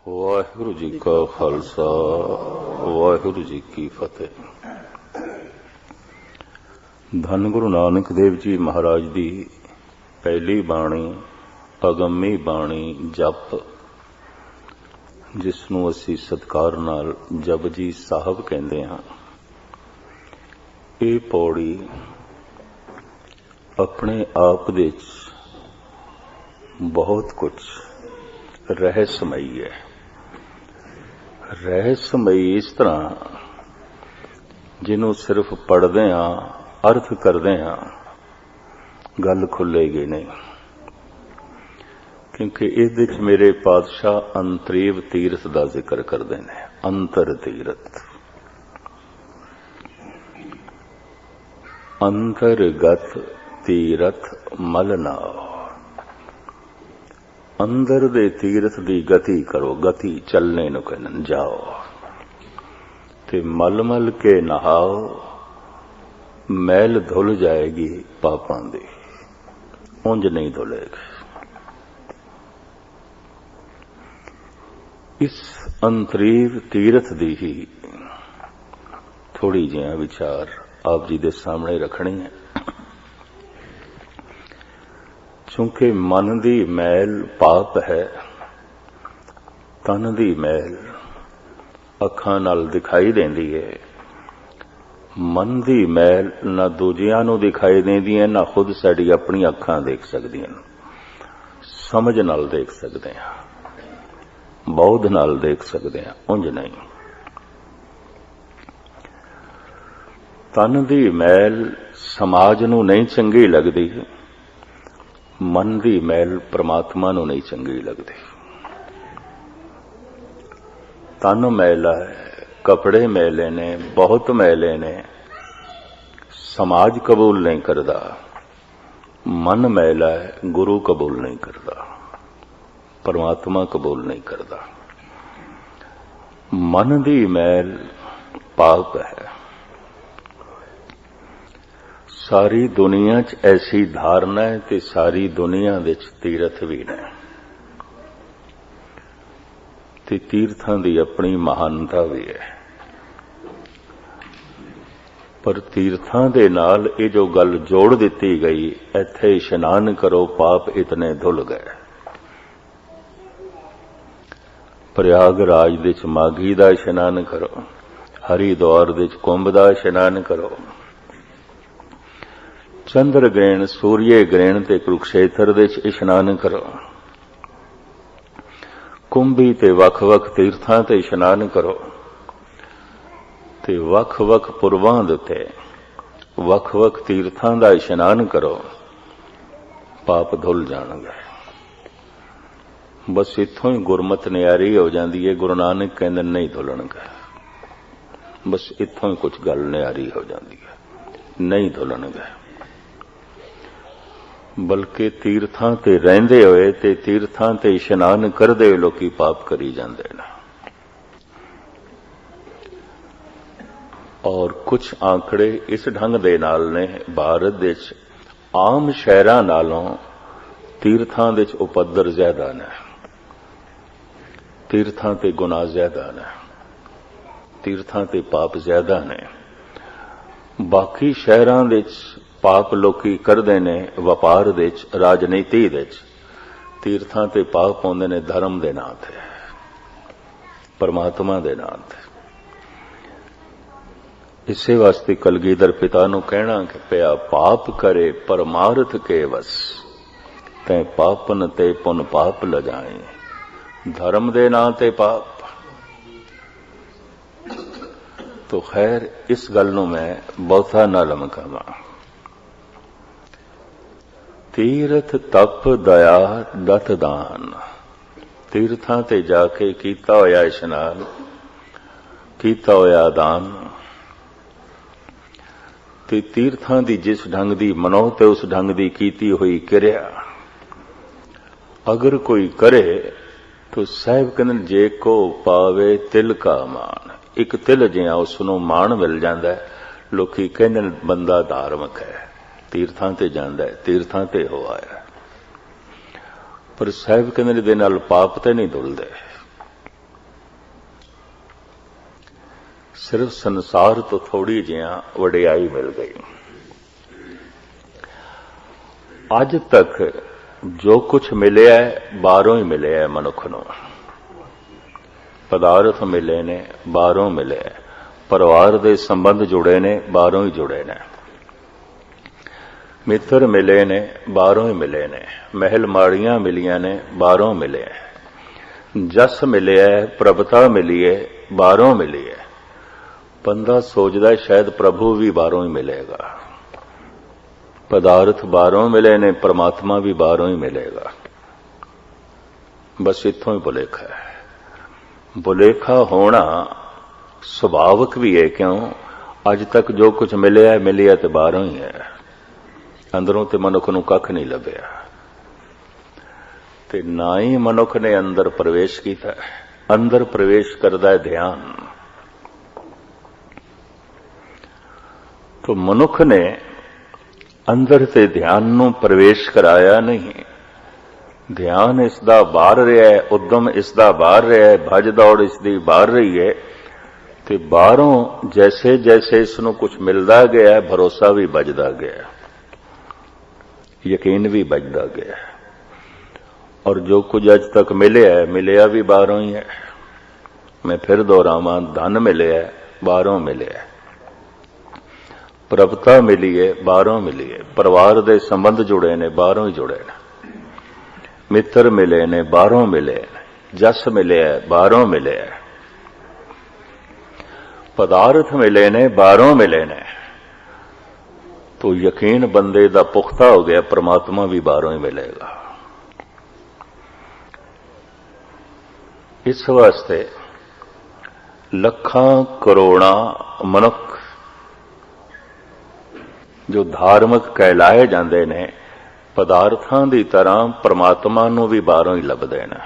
ਵਾਹਿਗੁਰੂ ਜੀ ਕਾ ਖਾਲਸਾ ਵਾਹਿਗੁਰੂ ਜੀ ਕੀ ਫਤਿਹ। ਧੰਨ ਗੁਰੂ ਨਾਨਕ ਦੇਵ ਜੀ ਮਹਾਰਾਜ ਦੀ ਪਹਿਲੀ ਬਾਣੀ ਅਗੰਮੀ ਬਾਣੀ ਜਪ, ਜਿਸ ਨੂੰ ਅਸੀਂ ਸਤਿਕਾਰ ਨਾਲ ਜਪਜੀ ਸਾਹਿਬ ਕਹਿੰਦੇ ਹਾਂ। ਇਹ ਪੌੜੀ ਆਪਣੇ ਆਪ ਦੇ ਵਿੱਚ ਬਹੁਤ ਕੁਝ ਰਹੱਸਮਈ ਹੈ। ਰਹੱਸਮਈ ਇਸ ਤਰ੍ਹਾਂ ਜਿਹਨੂੰ ਸਿਰਫ ਪੜ੍ਹਦੇ ਹਾਂ, ਅਰਥ ਕਰਦੇ ਹਾਂ, ਗੱਲ ਖੁੱਲੇਗੀ ਨਹੀਂ। ਕਿਉਂਕਿ ਇਹਦੇ ਵਿੱਚ ਮੇਰੇ ਪਾਤਸ਼ਾਹ ਅੰਤਰੀਵ ਤੀਰਥ ਦਾ ਜ਼ਿਕਰ ਕਰਦੇ ਨੇ। ਅੰਤਰ ਤੀਰਥ, ਅੰਤਰਗਤ ਤੀਰਥ ਮਲ ਨਾਵ। ਅੰਦਰ ਦੇ ਤੀਰਥ ਦੀ ਗਤੀ ਕਰੋ। ਗਤੀ ਚੱਲਣੇ ਨੂੰ ਕਹਿੰਦੇ, ਜਾਓ ਤੇ ਮਲ ਮਲ ਕੇ ਨਹਾਓ, ਮੈਲ ਧੁਲ ਜਾਏਗੀ ਪਾਪਾਂ ਦੀ, ਉਂਝ ਨਹੀਂ ਧੁਲੇਗੀ। ਇਸ ਅੰਤਰੀਵ ਤੀਰਥ ਦੀ ਹੀ ਥੋੜੀ ਜਿਹਾ ਵਿਚਾਰ ਆਪ ਜੀ ਦੇ ਸਾਹਮਣੇ ਰੱਖਣੀ ਹੈ। ਕਿਉਂਕਿ ਮਨ ਦੀ ਮੈਲ ਪਾਪ ਹੈ, ਤਨ ਦੀ ਮੈਲ ਅੱਖਾਂ ਨਾਲ ਦਿਖਾਈ ਦਿੰਦੀ ਹੈ। ਮਨ ਦੀ ਮੈਲ ਨਾ ਦੂਜਿਆਂ ਨੂੰ ਦਿਖਾਈ ਦਿੰਦੀ ਹੈ, ਨਾ ਖੁਦ ਸਾਡੀ ਆਪਣੀ ਅੱਖਾਂ ਦੇਖ ਸਕਦੀਆਂ, ਸਮਝ ਨਾਲ ਦੇਖ ਸਕਦੇ ਹਾਂ, ਬੌਧ ਨਾਲ ਦੇਖ ਸਕਦੇ ਹਾਂ, ਉਂਝ ਨਹੀਂ। ਤਨ ਦੀ ਮੈਲ ਸਮਾਜ ਨੂੰ ਨਹੀਂ ਚੰਗੀ ਲੱਗਦੀ, ਮਨ ਦੀ ਮੈਲ ਪ੍ਰਮਾਤਮਾ ਨੂੰ ਨਹੀਂ ਚੰਗੀ ਲੱਗਦੀ। ਤਨ ਮੈਲਾ ਹੈ, ਕਪੜੇ ਮੈਲੇ ਨੇ, ਬਹੁਤ ਮੈਲੇ ਨੇ, ਸਮਾਜ ਕਬੂਲ ਨਹੀਂ ਕਰਦਾ। ਮਨ ਮੈਲਾ ਹੈ, ਗੁਰੂ ਕਬੂਲ ਨਹੀਂ ਕਰਦਾ, ਪਰਮਾਤਮਾ ਕਬੂਲ ਨਹੀਂ ਕਰਦਾ। ਮਨ ਦੀ ਮੈਲ ਪਾਪ ਹੈ। ਸਾਰੀ ਦੁਨੀਆ 'ਚ ਐਸੀ ਧਾਰਨਾ ਹੈ ਤੇ ਸਾਰੀ ਦੁਨੀਆ ਵਿੱਚ ਤੀਰਥ ਵੀ ਨੇ, ਤੇ ਤੀਰਥਾਂ ਦੀ ਆਪਣੀ ਮਹਾਨਤਾ ਵੀ ਹੈ। ਪਰ ਤੀਰਥਾਂ ਦੇ ਨਾਲ ਇਹ ਜੋ ਗੱਲ ਜੋੜ ਦਿੱਤੀ ਗਈ, ਇੱਥੇ ਇਸ਼ਨਾਨ ਕਰੋ ਪਾਪ ਇਤਨੇ ਧੁਲ ਗਏ। ਪ੍ਰਯਾਗਰਾਜ ਦੇ ਵਿੱਚ ਮਾਘੀ ਦਾ ਇਸ਼ਨਾਨ ਕਰੋ, ਹਰਿਦੁਆਰ ਦੇ ਵਿੱਚ ਕੁੰਭ ਦਾ ਇਸ਼ਨਾਨ ਕਰੋ, ਚੰਦਰ ਗ੍ਰਹਿਣ, ਸੂਰਯ ਗ੍ਰਹਿਣ ਤੇ ਕੁਰੂਕਸ਼ੇਤਰ ਦੇ ਵਿੱਚ ਇਸ਼ਨਾਨ ਕਰੋ, ਕੁੰਭੀ ਤੇ ਵੱਖ-ਵੱਖ ਤੀਰਥਾਂ ਤੇ ਇਸ਼ਨਾਨ ਕਰੋ, ਤੇ ਵੱਖ-ਵੱਖ ਪੁਰਬਾਂ ਦੇ ਉੱਤੇ ਵੱਖ-ਵੱਖ ਤੀਰਥਾਂ ਦਾ ਇਸ਼ਨਾਨ ਕਰੋ, ਪਾਪ ਧੁਲ ਜਾਣਗੇ। ਬਸ ਇੱਥੋਂ ਹੀ ਗੁਰਮਤ ਨਿਆਰੀ ਹੋ ਜਾਂਦੀ ਹੈ। ਗੁਰੂ ਨਾਨਕ ਕਹਿੰਦੇ ਨਹੀਂ ਧੁਲਣਗੇ, ਬਸ ਇੱਥੋਂ ਹੀ ਕੁਝ ਗੱਲ ਨਿਆਰੀ ਹੋ ਜਾਂਦੀ ਹੈ, ਨਹੀਂ ਧੁਲਣਗੇ। ਬਲਕਿ ਤੀਰਥਾਂ ਤੇ ਰਹਿੰਦੇ ਹੋਏ ਤੇ ਤੀਰਥਾਂ ਤੇ ਇਸ਼ਨਾਨ ਕਰਦੇ ਹੋਏ ਲੋਕੀ ਪਾਪ ਕਰੀ ਜਾਂਦੇ ਨੇ। ਔਰ ਕੁਝ ਆંકੜੇ ਇਸ ਢੰਗ ਦੇ ਨਾਲ ਨੇ, ਭਾਰਤ ਦੇ ਵਿੱਚ ਆਮ ਸ਼ਹਿਰਾਂ ਨਾਲੋਂ ਤੀਰਥਾਂ ਦੇ ਵਿੱਚ ਉਪੱਦਰ ਜ਼ਿਆਦਾ ਨੇ, ਤੀਰਥਾਂ ਤੇ ਗੁਨਾਹ ਜ਼ਿਆਦਾ ਨੇ, ਤੀਰਥਾਂ ਤੇ ਪਾਪ ਜ਼ਿਆਦਾ ਨੇ। ਬਾਕੀ ਸ਼ਹਿਰਾਂ ਦੇ ਵਿੱਚ ਪਾਪ ਲੋਕੀ ਕਰਦੇ ਨੇ, ਵਪਾਰ ਦੇ ਵਿੱਚ, ਰਾਜਨੀਤੀ ਦੇ ਵਿੱਚ। ਤੀਰਥਾਂ ਤੇ ਪਾਪ ਪਾਉਂਦੇ ਨੇ ਧਰਮ ਦੇ ਨਾਂ ਤੇ, ਪਰਮਾਤਮਾ ਦੇ ਨਾਂ ਤੇ। ਇਸੇ ਵਾਸਤੇ ਕਲਗੀਧਰ ਪਿਤਾ ਨੂੰ ਕਹਿਣਾ ਕਿ ਪਿਆ ਪਾਪ ਕਰੇ ਪਰਮਾਰਥ ਕੇ ਵਸ, ਤੈਂ ਪਾਪਨ ਤੇ ਪੁਨ ਪਾਪ ਲਜਾਏ। ਧਰਮ ਦੇ ਨਾਂ ਤੇ ਪਾਪ। ਤੋ ਖੈਰ, ਇਸ ਗੱਲ ਨੂੰ ਮੈਂ ਬਹੁਤਾ ਨਾ ਲਮਕਾਵਾਂ। ਤੀਰਥ ਤਪ ਦਇਆ ਦਤ ਦਾਨ। ਤੀਰਥਾਂ ਤੇ ਜਾ ਕੇ ਕੀਤਾ ਹੋਇਆ ਇਸ਼ਨਾਨ, ਕੀਤਾ ਹੋਇਆ ਦਾਨ, ਤੇ ਤੀਰਥਾਂ ਦੀ ਜਿਸ ਢੰਗ ਦੀ ਮਨੋ ਤੇ ਉਸ ਢੰਗ ਦੀ ਕੀਤੀ ਹੋਈ ਕਿਰਿਆ ਅਗਰ ਕੋਈ ਕਰੇ ਤੋ ਸਾਹਿਬ ਕਹਿੰਦੇ ਜੇ ਕੋ ਪਾਵੇ ਤਿਲ ਕਾ ਮਾਣ। ਇੱਕ ਤਿਲ ਜਿਹਾ ਉਸ ਨੂੰ ਮਾਣ ਮਿਲ ਜਾਂਦਾ। ਲੋਕੀ ਕਹਿੰਦੇ ਨੇ ਬੰਦਾ ਧਾਰਮਿਕ ਹੈ, ਤੀਰਥਾਂ ਤੇ ਜਾਂਦਾ ਹੈ, ਤੀਰਥਾਂ ਤੇ ਹੋ ਆਇਆ। ਪਰ ਸਾਹਿਬ ਕਹਿੰਦੇ ਨੇ ਦੇ ਨਾਲ ਪਾਪ ਤੇ ਨਹੀਂ ਧੁਲਦੇ। सिर्फ संसार तो थोड़ी जिहा वडियाई मिल गई। अज तक जो कुछ मिलिया है बाहरों ही मिलिया है मनुख नूं। पदार्थ मिले ने बाहरों मिले, परिवार दे संबंध जुड़े ने बाहरों ही जुड़े ने, मित्र मिले ने बाहरों ही मिले ने, महल माड़ियां मिलियां ने बाहरों मिले, जस मिले है, प्रभुता मिली है बाहरों मिली है। बंदा सोचदा शायद प्रभु भी बाहरों ही मिलेगा। पदार्थ बाहरों मिले ने, परमात्मा भी बाहरों ही मिलेगा। बस इत्थों ही भुलेखा है। भुलेखा होना सुभाविक भी है, क्यों अज तक जो कुछ मिलिया मिलिया तो बाहरों ही है, अंदरों ते मनुख नूं कख नहीं लभ्या। ते ना ही मनुख ने अंदर प्रवेश किया। अंदर प्रवेश करदा है ध्यान। तो मनुख ने अंदर ते ध्यान नूं प्रवेश कराया नहीं। ध्यान इसदा बाहर रहा है, उद्यम इसदा बाहर रहा है, भज दौड़ इसदी बाहर रही है। ते बाहरों जैसे जैसे इसनूं कुछ मिलदा गया है, भरोसा भी बजदा गया, यकीन भी बजदा गया। और जो कुछ अज तक मिलिया है मिलिया भी बाहरों ही है। मैं फिर दोहरावां, धन मिले है बाहरों मिले है, प्रभुता मिली है बाहरों मिली है, परिवार दे संबंध जुड़े ने बाहरों ही जुड़े ने, मित्र मिले ने बाहरों मिले, जस मिले है बाहरों मिले है, पदार्थ मिले ने बाहरों मिले ने। तो यकीन बंदे दा पुख्ता हो गया, परमात्मा भी बाहरों ही मिलेगा। इस वास्ते लखां करोड़ां मनुख जो धार्मिक कहलाए जाते ने, पदार्थां दी तरह परमात्मा नूं भी बाहरों ही लभदे ने।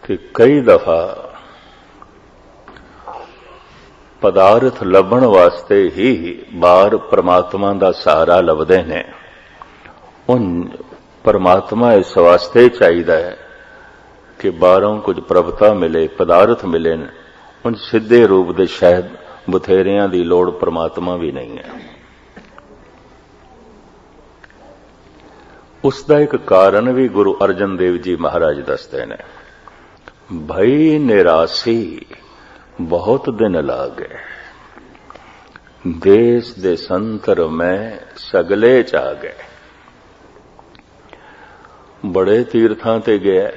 कि कई दफा पदार्थ लभण वास्ते ही बाहर परमात्मा दा सहारा लभदे ने। उन परमात्मा इस वास्ते चाहिदा है कि बाहरों कुछ प्रभुता मिले, पदार्थ मिले, उन सीधे रूप दे शायद बथेरियां दी लोड़ परमात्मा भी नहीं है। उसका एक कारण भी गुरु अर्जन देव जी महाराज दसते ने। भई निरासी बहुत दिन लागे, देश दे संतर में सगले चागे। बड़े तीर्थां ते गया,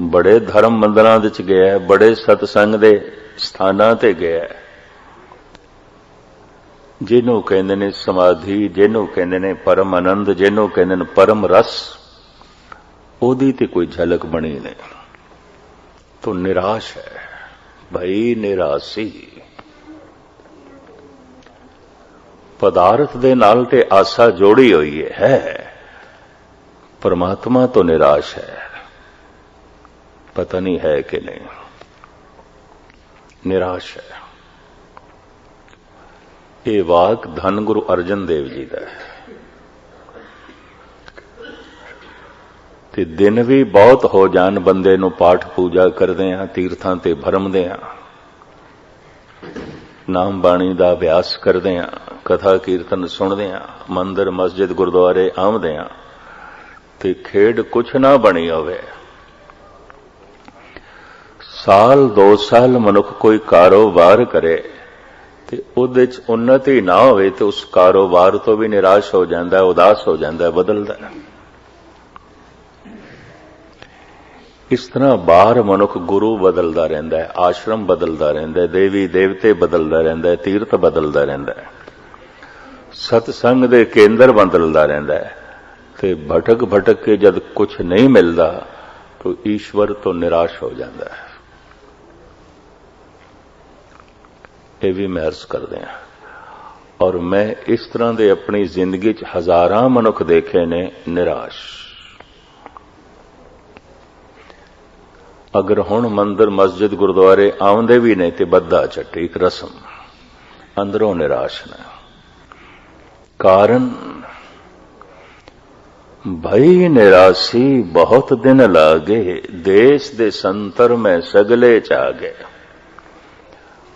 बड़े धर्म मंदिरां विच गया, बड़े सतसंग दे स्थानां ते गया, जिन्हों कहंदे ने समाधि, जिन्हों कहंदे ने परम आनंद, जिन्हों कहंदे ने परम रस, ओदी ते कोई झलक बनी नहीं। तो निराश है, भई निरासी। पदार्थ दे नाल ते आशा जोड़ी हुई है, परमात्मा तो निराश है। पता नहीं है कि नहीं, निराश है। ये वाक धन गुरु अर्जन देव जी का है। ते दिन भी बहुत हो जान बंदे नूं पाठ पूजा करदे हां, तीर्थां ते भरमदे हां, नाम बाणी दा अभ्यास करदे हां, कथा कीर्तन सुनदे हां, मंदिर मस्जिद गुरुद्वारे आउंदे हां, ते खेड कुछ ना बनी होवे। साल 2 साल मनुख कोई कारोबार करे ते उहदे च उन्नति ना होवे तो उस कारोबार तो भी निराश हो जाता है, उदास हो जाता है, बदलता है। इस तरह बाहर मनुख गुरु बदलता रहता है, आश्रम बदलता रहता है, देवी देवते बदलता रहता है, तीर्थ बदलता रहता है, सतसंग दे केंद्र बदलता रहता है। ते भटक भटक के जब कुछ नहीं मिलता तो ईश्वर तो निराश हो जाता है। ये भी मैं अर्ज कर दें। और मैं इस तरह दे अपनी जिंदगी च हजारां मनुख देखे ने निराश। अगर हुण मंदिर मस्जिद गुरुद्वारे आउंदे भी नहीं ते बद्धा झट्टी एक रस्म, अंदरों निराश ने। कारण भई निरासी बहुत दिन लागे, देश दे संतर में सगले चागे।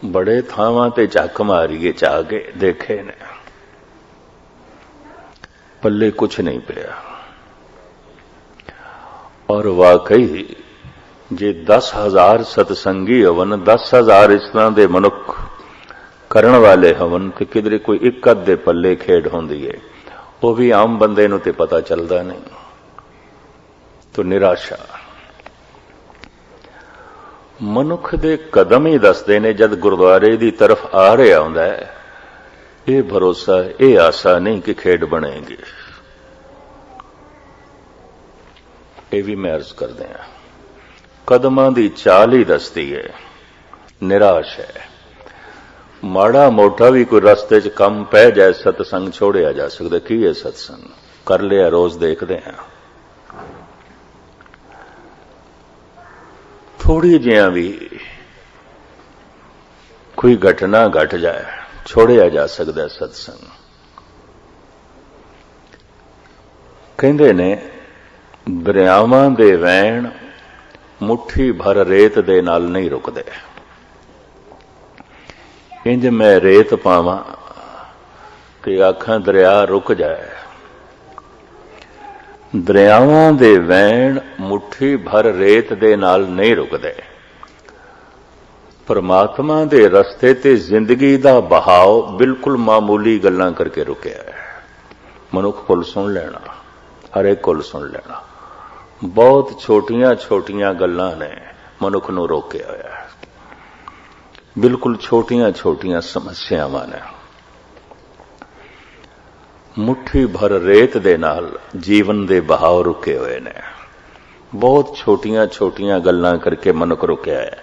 बड़े थावां ते झक मारिए चागे देखे ने, पल्ले कुछ नहीं पिया। और वाकई जे 10,000 सतसंगी हवन, 10,000 इस तरह दे मनुख करण वाले हवन कि किधरे कोई एक अद्धे पल्ले खेड होंदी है, वो भी आम बंदे नूं ते पता चलदा नहीं। तो निराशा मनुख दे कदम ही दसदे ने। जद गुरुद्वारे दी तरफ आ रहा हुंदा है, ये भरोसा, ये आशा नहीं कि खेड बनेगी। ये भी मैं अर्ज कर दें, कदमां दी चाल ही दसदी है। निराश है, माड़ा मोटा भी कोई रस्ते च कम पै जाए, सतसंग छोड़िया जा सकता। की है सतसंग? कर लिया, रोज देखते हैं। थोड़ी जिहा भी कोई घटना घट जाए, छोड़िया जा सकता सतसंग। कहंदे ने दरियावां दे वैण मुट्ठी भर रेत दे नाल नहीं रुकदे। इंज मैं रेत पावां ते आखां दरिया रुक जाए। दरियावां दे वैण मुट्ठी भर रेत दे नाल नहीं रुकदे। परमात्मा दे रस्ते ते जिंदगी दा बहाव बिल्कुल मामूली गल्लां करके रुकिया है। मनुख कोल सुन लेना, हर एक कोल सुन लेना। बहुत छोटियां छोटियां गल्लां ने मनुख नूं रोकिया होया है। बिल्कुल छोटियां छोटियां समस्यावां ने। मुट्ठी भर रेत दे नाल जीवन दे बहाव रुके हुए ने। बहुत छोटियां छोटियां गल्लां करके मनुख रुकिया है।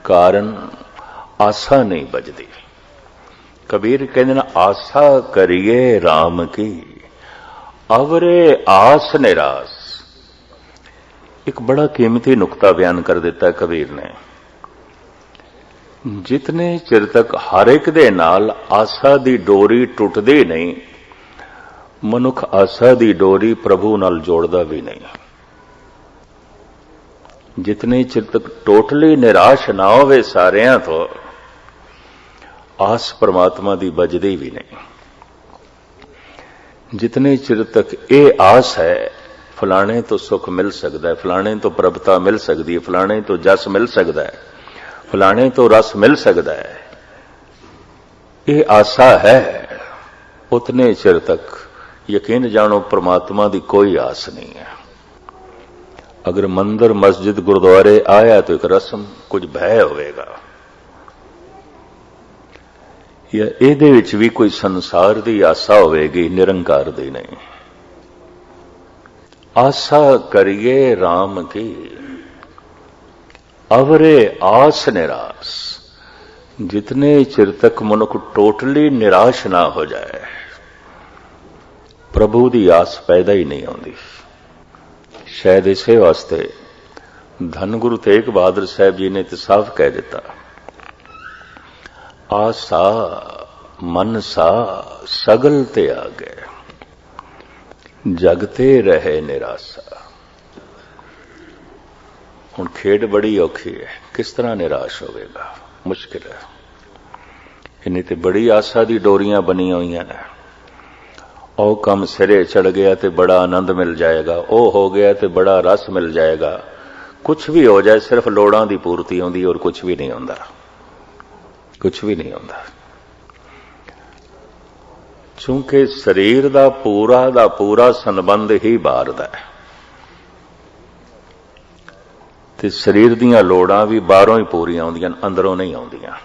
कारण आशा नहीं बजदी। कबीर कहंदे ने आशा करिए राम की, अवरे आस निरास। एक बड़ा कीमती नुक्ता बयान कर देता है कबीर ने। जितने चिर तक हर एक दे नाल आशा दी डोरी टुटदी नहीं, मनुख आशा दी डोरी प्रभु नाल जोड़दा भी नहीं। जितने चिर तक टोटली निराश ना होवे सारियां तो, आस परमात्मा दी बजदी भी नहीं। जितने चिर तक ये आस है फलाने तो सुख मिल सकता है, फलाने तो प्रभुता मिल सकती है, फलाने तो जस मिल सकता है, फलाने तो रस मिल सकता है, ये आशा है, उतने चिर तक यकीन जानो परमात्मा की कोई आस नहीं है। अगर मंदिर मस्जिद गुरुद्वारे आया तो एक रस्म, कुछ भय होगा, या इहदे विच भी कोई संसार की आशा होगी, निरंकार दी नहीं। आशा करिए राम की, अवरे आस निराश। जितने चिर तक मनुख टोटली निराश ना हो जाए, प्रभु की आस पैदा ही नहीं आती। शायद इसे वास्ते धन गुरु तेग बहादुर साहब जी ने तो साफ कह दिता, आसा मनसा सगल ते आ गए, जगते रहे निराशा। हुण खेड बड़ी औखी है, किस तरह निराश होगा, मुश्किल है। इन्नी ते बड़ी आशा दी डोरियां बनी हुई ने। ओ कम सिरे चढ़ गया तो बड़ा आनंद मिल जाएगा, ओ हो गया तो बड़ा रस मिल जाएगा। कुछ भी हो जाए, सिर्फ लोड़ां दी पूर्ति होंदी और कुछ भी नहीं होंदा, कुछ भी नहीं होंदा। चूंकि शरीर दा पूरा संबंध ही बाहर दा है, ते शरीर दीयां लोड़ां भी बाहरों ही पूरियां होंदियां, अंदरों नहीं आउंदियां।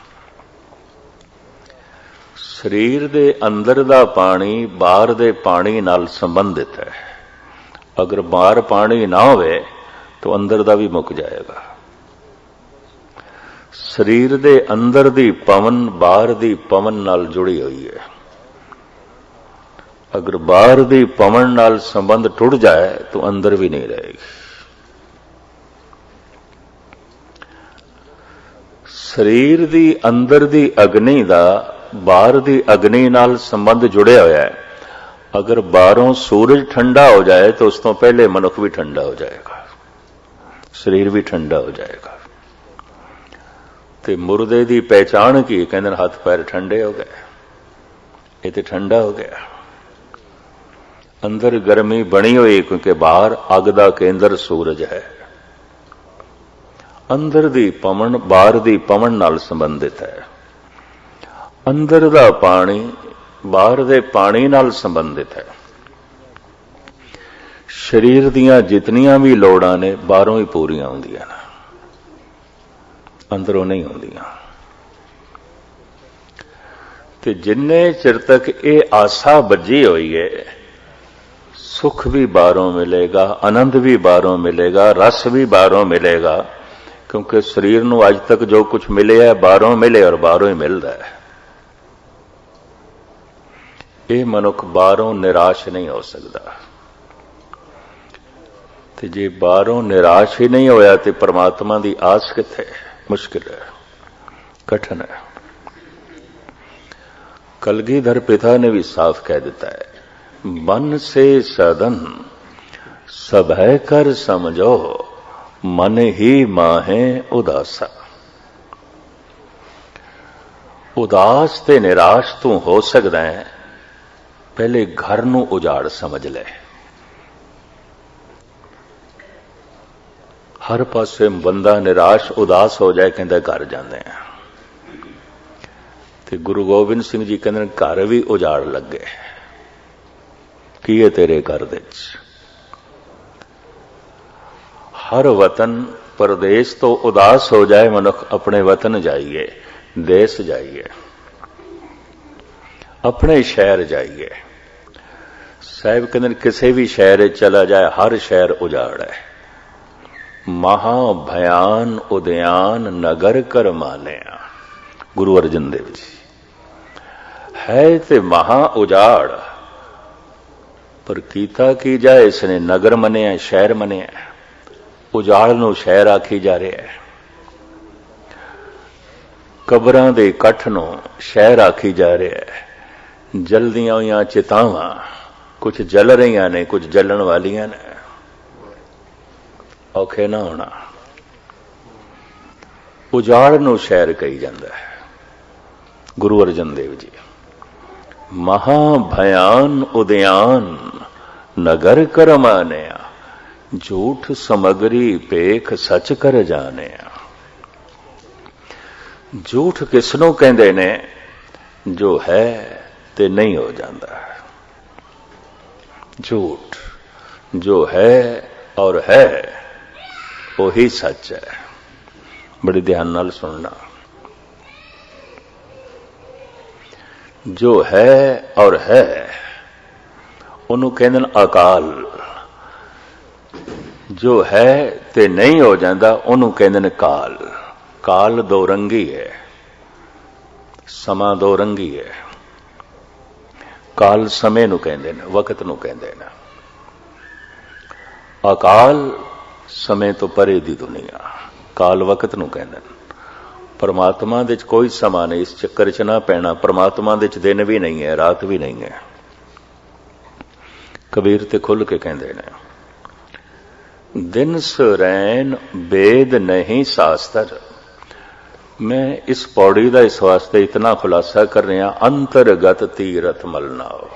शरीर दे अंदर दा पानी बाहर दे पानी नाल संबंधित है। अगर बाहर पानी ना होवे तो अंदर दा भी मुक जाएगा। शरीर दे अंदर दी पवन बाहर दी पवन नाल जुड़ी हुई है। अगर बाहर दी पवन नाल संबंध टूट जाए तो अंदर भी नहीं रहेगी। शरीर दी अंदर दी अग्नि दा बाहर दी अग्नि नाल संबंध जुड़िया होया है। अगर बाहरों सूरज ठंडा हो जाए तो उस तो पहले मनुख भी ठंडा हो जाएगा, शरीर भी ठंडा हो जाएगा। ते मुर्दे की पहचान की कहते हाथ पैर ठंडे हो गए, ये तो ठंडा हो गया। अंदर गर्मी बनी हुई क्योंकि बाहर अग दा केंद्र सूरज है। अंदर दी पवन बाहर दी पवन नाल संबंधित है। अंदर दा पानी बाहर दे पानी नाल संबंधित है। शरीर दियां जितनियां भी लोड़ां ने बाहरों ही पूरियां होंदियां ने, अंदरों नहीं होंदियां। ते जिन्ने चिर तक ये आसा बजी हुई है, सुख भी बाहरों मिलेगा, आनंद भी बाहरों मिलेगा, रस भी बाहरों मिलेगा, क्योंकि शरीर नूं अज तक जो कुछ मिले है बाहरों मिले और बाहरों ही मिलता है। ये मनुख बाहरों निराश नहीं हो सकता। ते जे बाहरों निराश ही नहीं होया तो परमात्मा की आस किथे? मुश्किल है, कठिन है। कलगीधर पिता ने भी साफ कह दिता है, मन से सदन सब है कर समझो, मन ही माहे उदासा। उदास ते निराश तू हो सकदा है, पहले घर नूं उजाड़ समझ ले। हर पासे बंदा निराश उदास हो जाए कहंदा घर जांदे हैं। ते गुरु गोबिंद सिंह जी कहंदे घर भी उजाड़ लगे, की है तेरे घर दे विच? हर वतन परदेश तो उदास हो जाए मनुख, अपने वतन जाइए, देश जाइए, अपने शहर जाइए। साहिब कहते किसी भी शहर चला जाए हर शहर उजाड़ है। महाभयान उद्यान नगर कर मानिया, गुरु अर्जन देव जी है ते महा उजाड़, पर कीता की जाए इसने नगर मनिया, शहर मनिया। उजाड़ नूं शहर आखी जा रहा है, कबरां दे इकट्ठ नूं शहर आखी जा रहा है। जलदियां हुई चितावां कुछ जल रही ने, कुछ जलन वालियां ने, औखे ना होना। उजाड़ नूं शहर कही जांदा है। गुरु अर्जन देव जी महाभयान उद्यान नगर कर मानिया, झूठ समगरी पेख सच कर जानिया। झूठ किसनों कहंदे ने? जो है ते नहीं हो जाता। झूठ जो है और है वही सच है। बड़ी ध्यान नाल सुनना। जो है और है उन्हों कहते हैं अकाल। जो है ते नहीं हो जाता उन्हों कहते हैं काल। काल दो रंगी है, समा दो रंगी है। काल समय नूं कहंदे ने, वक्त नूं कहंदे ने। अकाल समय तो परे दी दुनिया, काल वक्त नूं कहंदे ने। परमात्मा दे च कोई समा नहीं, इस चक्कर च ना पैना। परमात्मा दे च दिन भी नहीं है, रात भी नहीं है। कबीर ते खुल के कहंदे ने, दिन सुरैन वेद नहीं शास्त्र। मैं इस पौड़ी का इस वास्ते इतना खुलासा कर रहा, अंतरगत तीरथ मलनाओ।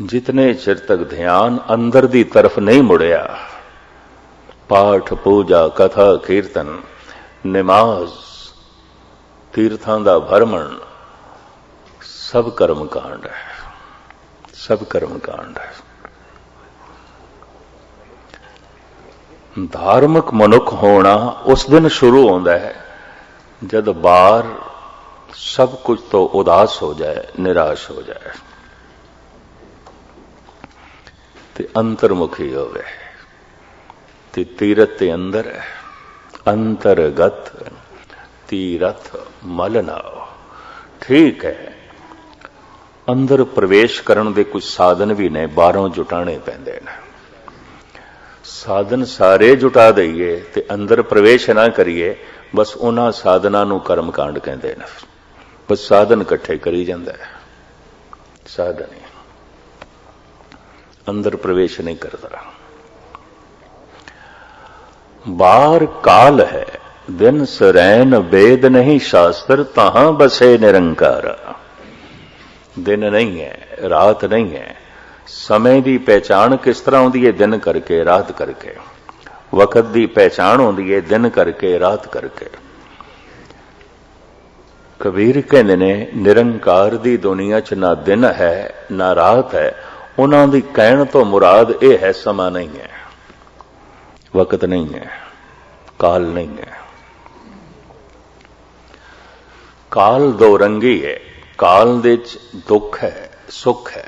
जितने चिर तक ध्यान अंदर दी तरफ नहीं मुड़िया, पाठ पूजा कथा कीर्तन नमाज तीर्थां दा भरमण सब कर्म कांड है, सब कर्म कांड है। धार्मिक मनुख होना उस दिन शुरू होता है जब बाहर सब कुछ तो उदास हो जाए, निराश हो जाए, ते अंतर्मुखी होवे। ते तीरथ ते अंदर है, अंतर्गत तीरथ मलनाओ। ठीक है, अंदर प्रवेश करने दे कुछ साधन भी ने, बाहरों जुटाने पैंदे ने। साधन सारे जुटा दईए ते अंदर प्रवेश ना करिए, बस उन्हां साधना नूं कर्मकांड कहंदे ने। बस साधन इकट्ठे करी जांदा है। साधन है, अंदर प्रवेश नहीं करता। बार काल है, दिन सरैन वेद नहीं शास्त्र, तहां बसे निरंकार। दिन नहीं है, रात नहीं है। समय की पहचान किस तरह आउंदी है? दिन करके, रात करके। वक्त की पहचान आउंदी है दिन करके, रात करके। कबीर कहते ने निरंकार दी दुनिया च ना दिन है ना रात है। उन्हां दी कहण तो मुराद यह है समा नहीं है, वक्त नहीं है, काल नहीं है। काल दो रंगी है। काल दे च दुख है, सुख है।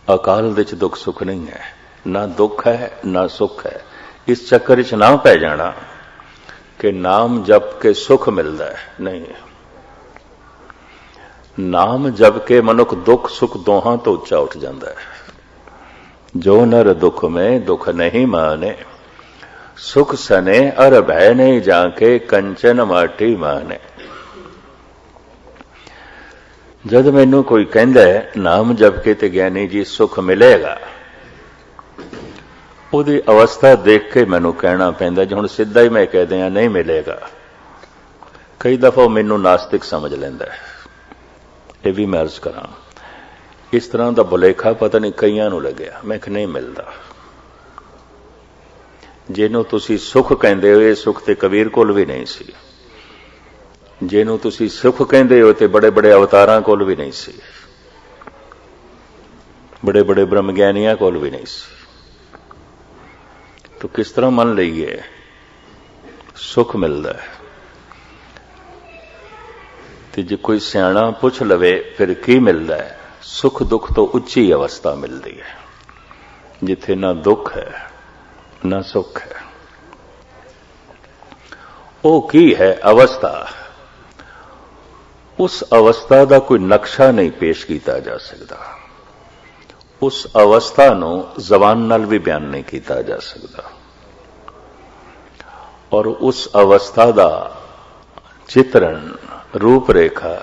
अकाल दे च दुख सुख नहीं है, ना दुख है ना सुख है। इस चक्कर च ना पै जाना कि नाम जप के सुख मिलता है, नहीं। नाम जप के मनुख दुख सुख दोहां तो उच्चा उठ जाता है। जो नर दुख में दुख नहीं माने, सुख सने अर भय नहीं जाके, कंचन माटी माने। जद मैनू कोई कहंदा है नाम जप के ते ज्ञानी जी सुख मिलेगा, उहदी अवस्था देख के मैनू कहना पैंदा। जो हुण सीधा ही मैं कह दियां नहीं मिलेगा, कई दफा मैनू नास्तिक समझ लैंदा है। यह भी मैं अर्ज करा, इस तरह का भुलेखा पता नहीं कईयां नूं लग्या। मैं नहीं मिलता। जिन्हों तुसी सुख कहंदे हो, सुख ते कबीर कोल भी नहीं सी। जिन्हों तुसी सुख कहंदे हो ते बड़े बड़े अवतारां कोल भी नहीं सी, बड़े बड़े ब्रह्म ज्ञानियां कोल भी नहीं सी। तो किस तरह मन लईए सुख मिलता है? ते जे कोई सियाणा पुछ लवे फिर की मिलता है? सुख दुख तो उच्ची अवस्था मिलती है, जिथे ना दुख है ना सुख है। वो की है अवस्था? उस अवस्था का कोई नक्शा नहीं पेश किया जा सकता। उस अवस्था नूं जबान नाल भी बयान नहीं किया जा सकता। और उस अवस्था का चित्रण रूपरेखा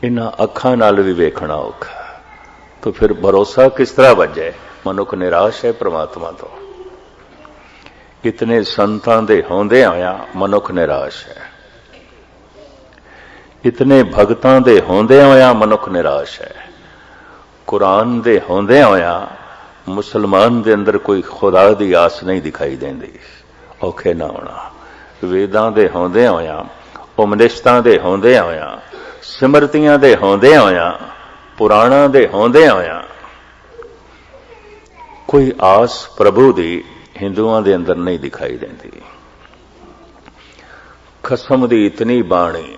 इन्हां अखां नाल भी वेखना औखा। तो फिर भरोसा किस तरह वजे? मनुख निराश है परमात्मा तो। इतने संतां दे होंदे होया मनुख निराश है। इतने भगतां दे होंदे होया मनुख निराश है। कुरान दे होंदे होया मुसलमान दे अंदर कोई खुदा दी आस नहीं दिखाई देंदी। औखे ना होना। वेदां दे होंदे होया, उपनिषदां दे होंदे होया, सिमरतियां दे होंदे होया, पुराणां दे होंदे होया कोई आस प्रभु दी हिंदुआं दे अंदर नहीं दिखाई देंदी। खसम दी इतनी बाणी,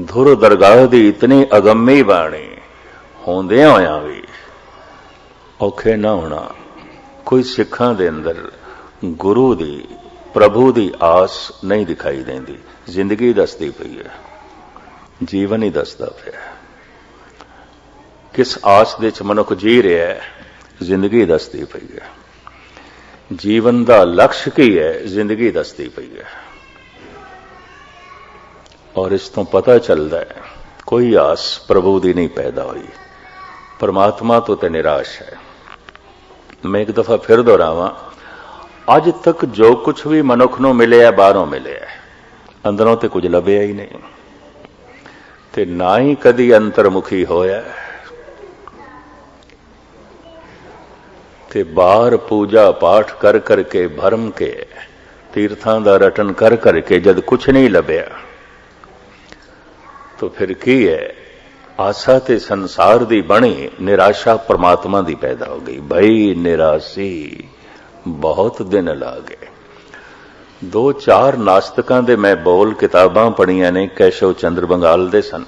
धुर दरगाह दी इतनी अगम्मी बाणी होंदे होया भी औखे ना होना। कोई सिखां दे अंदर गुरु दी प्रभु दी आस नहीं दिखाई देंदी। जिंदगी दसदी पई है, जीवन ही दसदा पिया। किस आस दे च मनुख जी रहा है? जिंदगी दसदी पई है। जीवन का लक्ष्य की है? जिंदगी दसदी पई है। और इस तो पता चलता है कोई आस प्रभु दी नहीं पैदा हुई। परमात्मा तो ते निराश है। मैं एक दफा फिर दोहरावां, अज तक जो कुछ भी मनुख नूं मिले है बाहरों मिले है, अंदरों ते कुछ लभ्या ही नहीं। ते ना ही कदी अंतर्मुखी होया। ते बाहर पूजा पाठ कर करके भरम के तीर्थां दा रटन कर करके जद कुछ नहीं लभ्या तो फिर की है? आशा ते संसार दी बनी, निराशा परमात्मा दी पैदा हो गई। भई निराशी बहुत दिन ला गए। 2-4 नास्तिकां दे मैं बोल किताबां पढ़ियां ने। कैशव चंद्र बंगाल दे सन,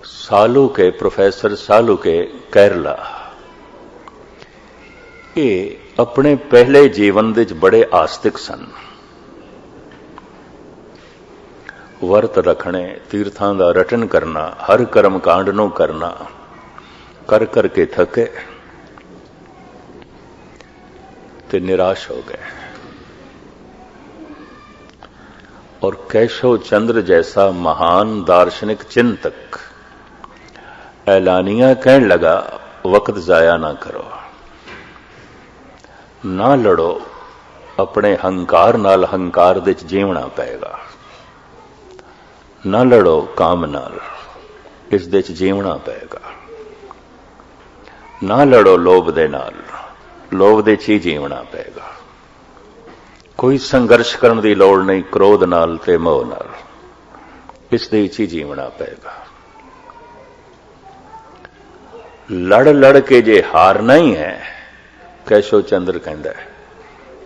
सालू के प्रोफेसर सालू के केरला। ये अपने पहले जीवन दे बड़े आस्तिक सन। वर्त रखने, तीर्थां दा रटन करना, हर कर्म कांड नूं करना, कर करके थके ते निराश हो गए। और केशव चंद्र जैसा महान दार्शनिक चिंतक ऐलानिया कहन लगा, वक्त जाया ना करो, ना लड़ो, अपने हंकार नाल हंकार दे जीवना पेगा। ना लड़ो काम नाल, इस दे जीवना पेगा। ना लड़ो लोभ दे नाल, लोभ दे ही जीवना पेगा। कोई संघर्ष करने की लोड़ नहीं क्रोध नाल ते मोह नाल, इस दे ही जीवना पेगा। लड़ लड़ के जे हारना ही है, कैशो चंद्र कहता है,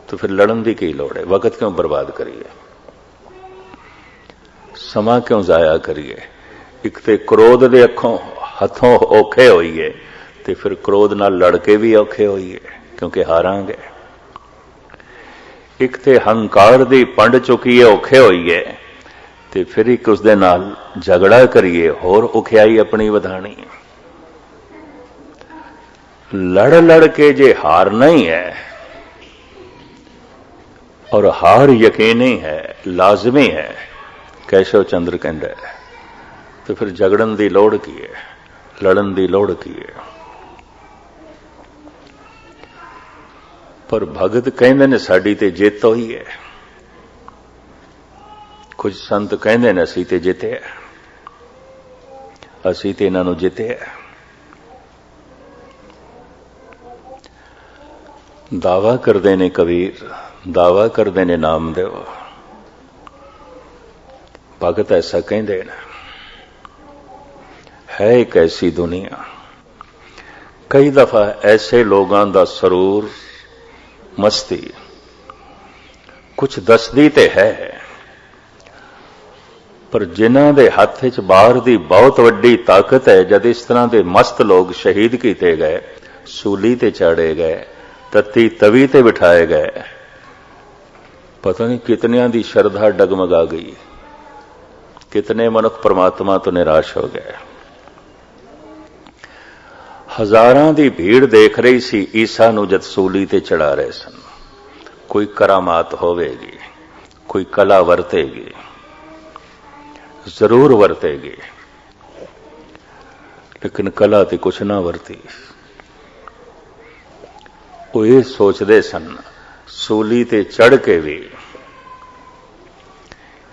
तो फिर लड़न की की लोड़ है? वक्त क्यों बर्बाद करिए, समा क्यों जाया करिए? एक ते क्रोध दे अखों हथों औखे होइए, ते फिर क्रोध नाल लड़के भी औखे होइए, क्योंकि हारांगे। एक ते हंकार दी पंड चुकीए औखे होइए, ते फिर एक उसदे नाल झगड़ा करिए, होर औखियाई अपनी वधाणी। लड़ लड़ के जे हारना ही है, और हार यकीनी है, लाजमी है, कैशव चंद्र कहता है, तो फिर झगड़न की लोड़ की है, लड़न की लोड़ की है? पर भगत कहते ने साडी ते जित होई है, कुछ संत कहते ने असी ते जिते है, असी ते इन्हां नूं जिते है। दावा करते ने कबीर, दावा करते ने नामदेव, भगत ऐसा कहते हैं। है एक ऐसी दुनिया, कई दफा ऐसे लोगों का सरूर मस्ती कुछ दसदी ते है, पर जिन्हां दे हथ च बाहर दी बहुत वड्डी ताकत है। जद इस तरह के मस्त लोग शहीद किए गए, सूली ते चाड़े गए, तत्ती तवी ते बिठाए गए, पता नहीं कितनियां दी श्रद्धा डगमगा गई, कितने मनुख परमात्मा तो निराश हो गए। हजारां दी भीड़ देख रही सी ईसा नूं जद सूली ते चढ़ा रहे सन। कोई करामात होवेगी, कोई कला वरतेगी, जरूर वरतेगी, लेकिन कला ते कुछ ना वरती। वो ये सोचते सन, सूली ते चढ़ के भी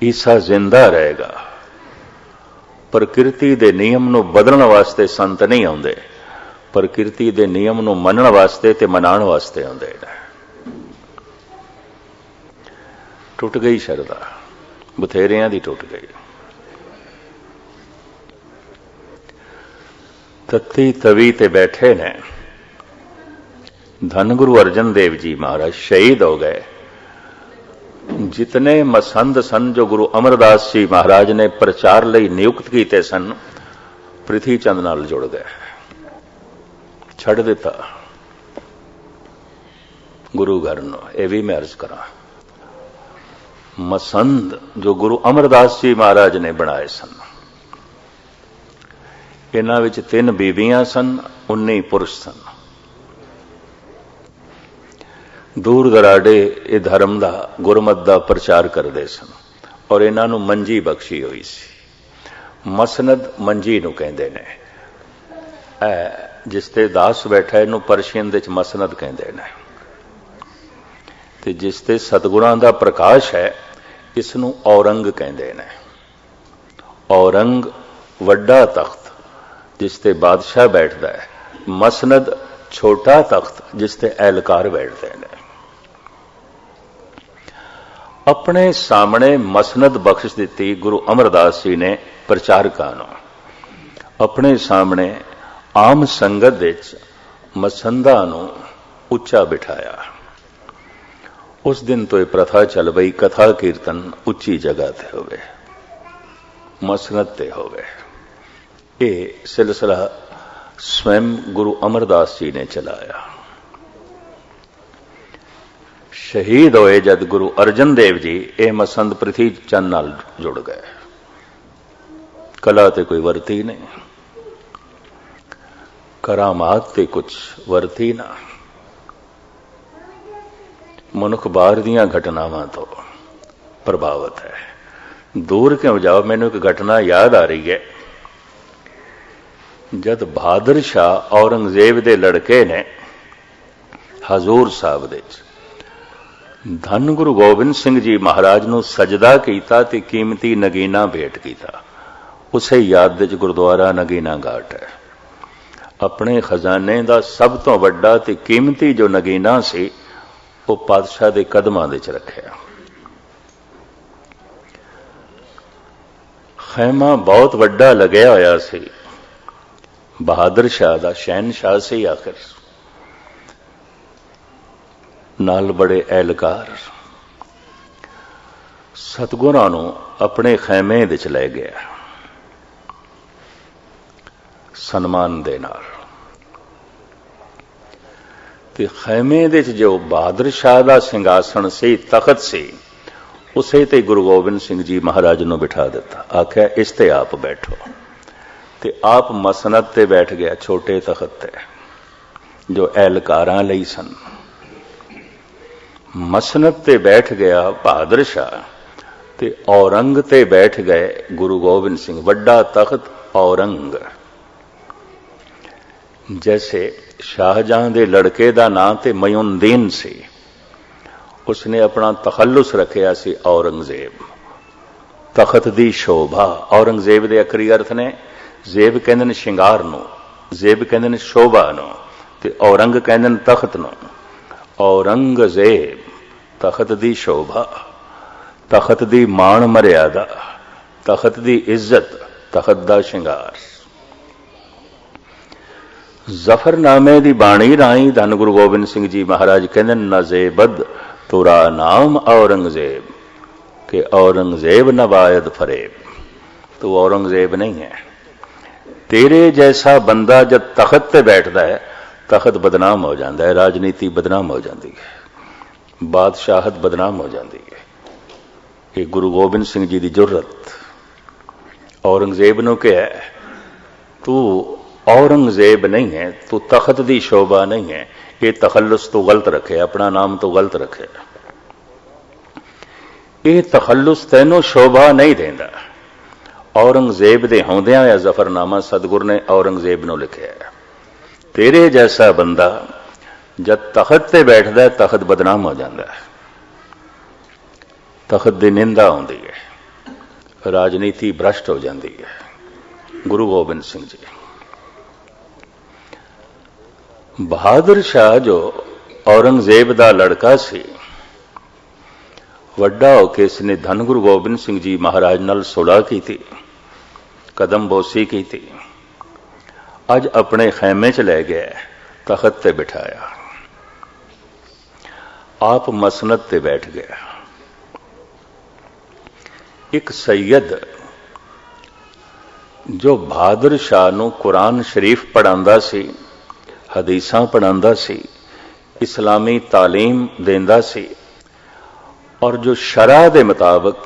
ईसा जिंदा रहेगा। प्रकृति दे नियम नूं बदलण वास्ते संत नहीं आउंदे, प्रकृति दे नियम नूं मनण वास्ते ते मनाण वास्ते आउंदे। टुट गई शरदा, बथेरियां दी टुट गई। तत्ती तवी ते बैठे ने। धन गुरु अर्जन देव जी महाराज शहीद हो गए। जितने मसंद सन जो गुरु अमरदास जी महाराज ने प्रचार लई नियुक्त किए सन, पृथ्वी चंद नाल जुड़ गए, छड़ दिता गुरु घर नूं। यह भी मैं अर्ज करा, मसंद जो गुरु अमरदास जी महाराज ने बनाए सन, इन्हां विच 3 बीबियां सन, 19 पुरुष सन। दूर दराडे ये धर्म का गुरमत का प्रचार करते सन, और इन्हां नूं मंजी बख्शी हुई सी। मसनद मंजी नूं कहंदे ने। जिसते दास बैठा इनू परशियन दे मसनद कहंदे ने, ते जिसते सतगुणां दा प्रकाश है इसनूं औरंग कहंदे ने। औरंग वड्डा तख्त जिसते बादशाह बैठदा है, मसनद छोटा तख्त जिसते एहलकार बैठते हैं। अपने सामने मसनद बख्श दी गुरु अमरदास जी ने प्रचारकां नूं। अपने सामने आम संगत विच मसंदा नूं उच्चा बिठाया। उस दिन तो यह प्रथा चल पई, कथा कीर्तन उच्ची जगह ते होवे, मसनद ते होवे। ये सिलसिला स्वयं गुरु अमरदास जी ने चलाया। शहीद होए जद गुरु अर्जन देव जी, ये मसंद पृथ्वी चंद नाल जुड़ गए। कला ते कोई वरती नहीं, करामात ते कुछ वरती ना। मनुख बाहर दीयां घटनावां तो प्रभावित है। दूर क्यों जाओ, मैनू एक घटना याद आ रही है। जद बहादुर शाह औरंगजेब दे लड़के ने हजूर साहब दे धन गुरु गोबिंद सिंह जी महाराज नूं सजदा कीता ते कीमती नगीना भेंट कीता। उसे याद विच गुरुद्वारा नगीना घाट है। अपने खजाने का सब तो वड्डा ते कीमती जो नगीना सी वो पातशाह दे कदमां दे च रखिया। खैमा बहुत वड्डा लग्या होया सी। बहादुर शाह दा शहनशाह सी आखिर, नाल बड़े एहलकार। सतगुरां नूं अपने खैमे दे च लै गया सन्मान दे नाल। ते खैमे दे च जो बहादुर शाह दा सिंघासन सी, तखत सी, उसे ते गुरु गोबिंद सिंह जी महाराज नूं बिठा दिता। आख्या इस ते आप बैठो। ते आप मसनद ते बैठ गया, छोटे तखत ते जो एहलकारां लई सन। मसनद ते बैठ गया बहादुर शाह ते औरंग ते बैठ गए गुरु गोबिंद सिंह। वड्डा तखत औरंग। जैसे शाहजहां दे लड़के दा नाम ते मयूनदीन सी, उसने अपना तखल्लुस रखिया सी औरंगजेब। तखत दी शोभा। औरंगजेब दे अखरी अर्थ ने, जेब कहंदे ने शिंगार नूं, जेब कहंदे ने शोभा नूं, ते औरंग कहंदे ने तखत नूं। औरंगजेब तखत दी शोभा, तखत दी मान मर्यादा, तखत दी इज्जत, तखत दा शिंगार। जफरनामे दी बाणी राई धन गुरु गोबिंद सिंह जी महाराज कहंदे नजेबद तुरा नाम औरंगजेब, के औरंगजेब नवायद फरेब। तो औरंगजेब नहीं है। तेरे जैसा बंदा जब तखत पे बैठता है, तखत बदनाम हो जाता है, राजनीति बदनाम हो जाती है, बादशाहत बदनाम हो जाती है। ये गुरु गोबिंद सिंह जी की जुर्रत। औरंगजेब नूं कहा तू औरंगजेब नहीं है, तू तखत दी शोभा नहीं है, ये तखल्लुस तो गलत रखे, अपना नाम तो गलत रखे। ये तखल्लुस तैनों शोभा नहीं देंदा। औरंगजेब दे होंदियां या जफरनामा सतगुर ने औरंगजेब नूं लिखिया है। तेरे जैसा बंदा जब तखत ते बैठदा है, तखत बदनाम हो जाता है, तखत दी निंदा आउंदी है, राजनीति भ्रष्ट हो जाती है। गुरु गोबिंद सिंह जी। बहादुर शाह जो औरंगजेब दा लड़का सी, वड्डा होके इसने धन गुरु गोबिंद सिंह जी महाराज नाल सुलह की थी, कदम बोसी की थी। अज अपने खैमे च लै गया, तखत ते बिठाया, आप मसनद ते बैठ गया। एक सैयद जो बहादुर शाह नूं कुरान शरीफ पढ़ांदा सी, हदीसां पढ़ांदा सी, इस्लामी तालीम देंदा सी, और जो शरा दे मुताबिक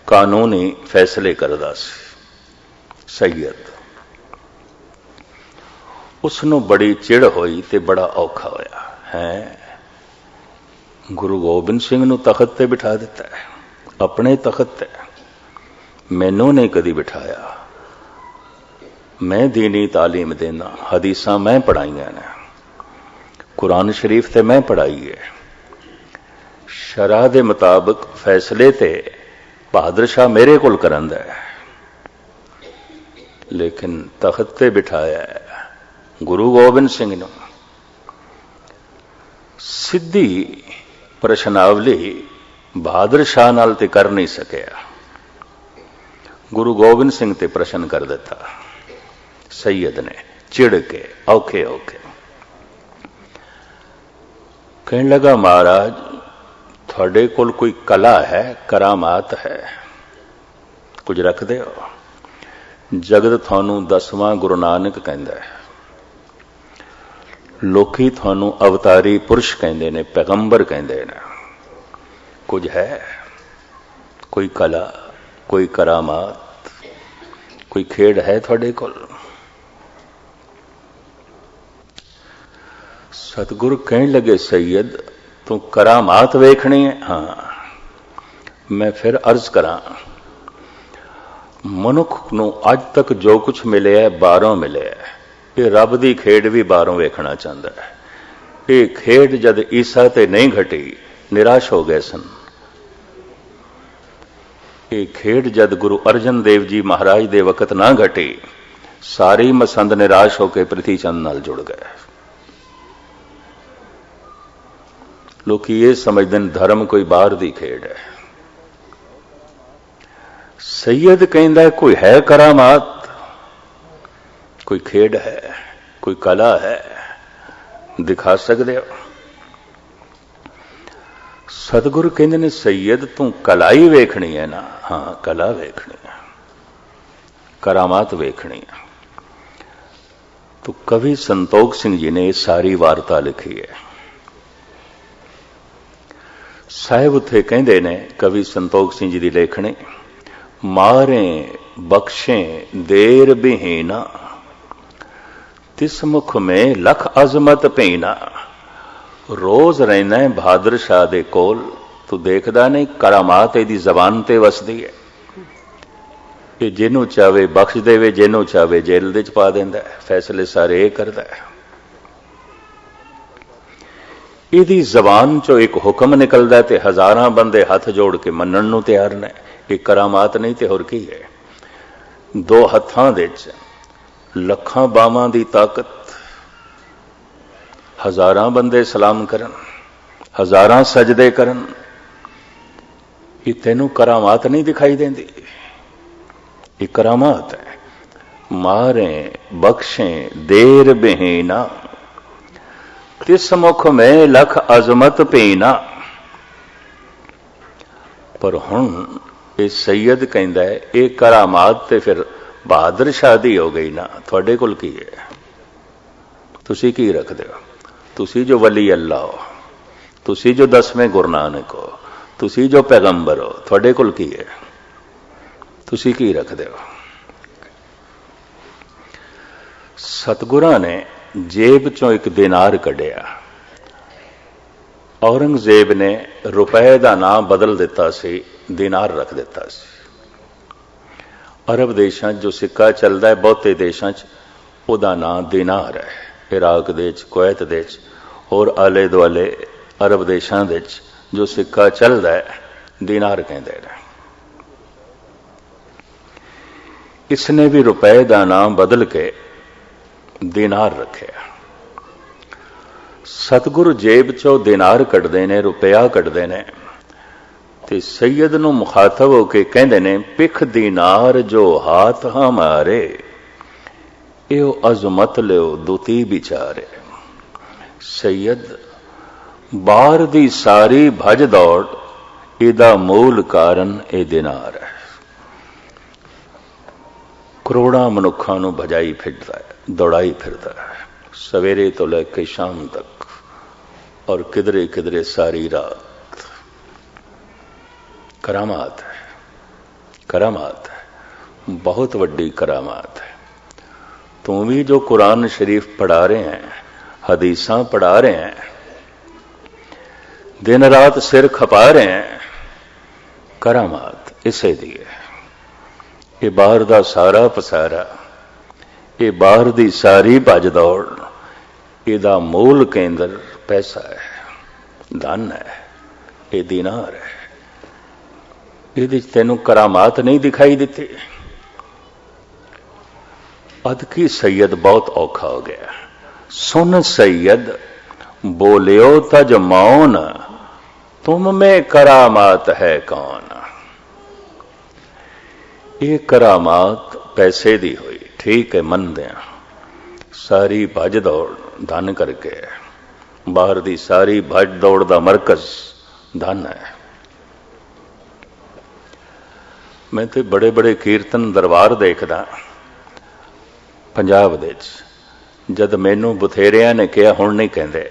कानूनी फैसले करदा सी, सैयद, उसनों बड़ी चिड़ होई ते बड़ा औखा होया है। गुरु गोबिंद सिंह नूं तखत ते बिठा दिता है, अपने तखत ते, मैनू नहीं कदी बिठाया। मैं दीनी तालीम देना, हदीसां मैं पढ़ाइयां ने, कुरान शरीफ ते मैं पढ़ाई है, शरा दे मुताबिक फैसले ते बहादुर शाह मेरे कोल करंदा है, लेकिन तखत ते बिठाया है गुरु गोबिंद सिंह नूं। सीधी प्रश्नावली बहादुर शाह नाल ते कर नहीं सकिया, गुरु गोबिंद सिंह ते प्रश्न कर दिता सैयद ने, चिड़ के औखे औखे। कहने लगा महाराज थोड़े कोल कोई कला है, करामात है, कुछ रख दे हो। जगत थानू 10वां गुरु नानक कहंदा है, लोकी थानू अवतारी पुरुष कहंदे ने, पैगंबर कहंदे ने। कुछ है, कोई कला, कोई करामात, कोई खेड़ है थोड़े कोल? सतगुरु कहने लगे सैयद तू करामात वेखनी है? हाँ। मैं फिर अर्ज करा, ਮਨੁੱਖ ਨੂੰ ਅੱਜ ਤੱਕ ਜੋ ਕੁਝ ਮਿਲਿਆ ਬਾਹਰੋਂ ਮਿਲਿਆ। ਇਹ ਰੱਬ ਦੀ ਖੇਡ ਵੀ ਬਾਹਰੋਂ ਵੇਖਣਾ ਚਾਹੁੰਦਾ ਹੈ। ਇਹ ਖੇਡ ਜਦ ਈਸਾ ਤੇ ਨਹੀਂ ਘਟੀ, ਨਿਰਾਸ਼ ਹੋ ਗਏ ਸਨ। ਇਹ ਖੇਡ ਜਦ ਗੁਰੂ ਅਰਜਨ ਦੇਵ ਜੀ ਮਹਾਰਾਜ ਦੇ ਵਕਤ ਨਾ ਘਟੀ, ਸਾਰੀ ਮਸੰਦ ਨਿਰਾਸ਼ ਹੋ ਕੇ ਪ੍ਰਿਥੀ ਚੰਦ ਨਾਲ ਜੁੜ ਗਏ। ਲੋਕੀ ਇਹ ਸਮਝਦੇ ਨੇ ਧਰਮ ਕੋਈ ਬਾਹਰ ਦੀ ਖੇਡ ਹੈ। ਸੈयद ਕਹਿੰਦਾ ਕੋਈ ਹੈ ਕਰਾਮਾਤ, ਕੋਈ ਖੇਡ ਹੈ, ਕੋਈ ਕਲਾ ਹੈ, ਦਿਖਾ ਸਕਦੇ ਹੋ। ਸਤਿਗੁਰੂ ਕਹਿੰਦੇ ਨੇ ਸੈयद ਤੂੰ ਕਲਾ ਹੀ ਵੇਖਣੀ ਹੈ ਨਾ। ਹਾਂ, ਕਲਾ ਵੇਖਣੀ ਹੈ, ਕਰਾਮਾਤ ਵੇਖਣੀ ਹੈ। तो कवि संतोख सिंह जी ने सारी वार्ता लिखी है। साहिब उत्थे कहंदे ने कवि संतोख सिंह जी की लेखनी, मारे बख्शे देर बिहीना, तिस मुख में लख अजमत पीना। रोज रहना बहादुर शाह दे कोल, तू देखदा नहीं करामात इहदी जबान ते वसदी है। कि जिन्हों चाहे बख्श देवे, जिन्हों चाहे जेल दे च पा देंदा है, फैसले सारे ये करदा है। इहदी जबान चो एक हुक्म निकलदा है ते हजारां बंदे हाथ जोड़ के मनण नूं तैयार ने। ये करामात नहीं ते होर की है। दो हत्थां दे च लखां बावां दी ताकत, हजारां बंदे सलाम करन, हजारां सजदे करन, ये तैनूं करामात नहीं दिखाई देंदी? ये करामात है। मारे बख्शे देर बहीना, तिस मुख में लख अजमत पीना। पर हुण ये सैयद कहंदा है ये करामात ते फिर बहादुर शाह दी हो गई ना। तुहाडे कोल की है? तुसी की रखदे हो? तुसी जो वली अल्लाह हो, तुसी जो 10वें गुरु नानक हो, तुसी जो पैगंबर हो, तुहाडे कोल की है? तुसी की रखदे हो? सतगुरां ने जेब चों एक दिनार कढ़िया। औरंगजेब ने रुपए का नाम बदल दिता सी, दिनार रख दिता सी। अरब देशां जो सिक्का चलता है, बहुते देशां च उहदा नाम दिनार है। इराक दे च, कुवैत दे च और आले दुआले अरब देशां दे च जो सिक्का चलता है, दिनार कहंदे ने। इसने भी रुपए का नाम बदल के दिनार रखे। सतगुरु जेब चो दिनार कढ़दे ने, रुपया कढ़दे ने, ते सैयद नूं मुखातब होके कहंदे ने, पिख दिनार जो हाथ हमारे, एओ अजमत लियो दुती बिचारे। सैयद बाहर दी सारी भज दौड़, इहदा मूल कारण ए दिनार है। करोड़ां मनुखां नूं भजाई फिरदा है, दौड़ाई फिरदा है, सवेरे तो लेके शाम तक, और किधरे किधरे सारी रात। करामात है, करामात है, बहुत वड्डी करामात है। तुम भी जो कुरान शरीफ पढ़ा रहे हैं, हदीसां पढ़ा रहे हैं, दिन रात सिर खपा रहे हैं, करामात इसे दी है। ये बाहर दा सारा पसारा, ये बाहर दी सारी भज दौड़, इहदा मूल केंद्र पैसा है, धन है, ये दिनार है। इहदे च तैनूं करामात नहीं दिखाई दिती? अद की सैयद बहुत औखा हो गया। सुन सैयद बोलियो तज मौन, तुम में करामात है कौन। ये करामात पैसे दी हुई, ठीक है, मन दें। सारी भज दौड़ धन करके, बाहर दी सारी भज दौड़ दा मरकज धन है। मैं तो बड़े बड़े कीर्तन दरबार देखदा पंजाब दे च। जद मैनू बथेरिया ने कहा, हुण नहीं कहंदे,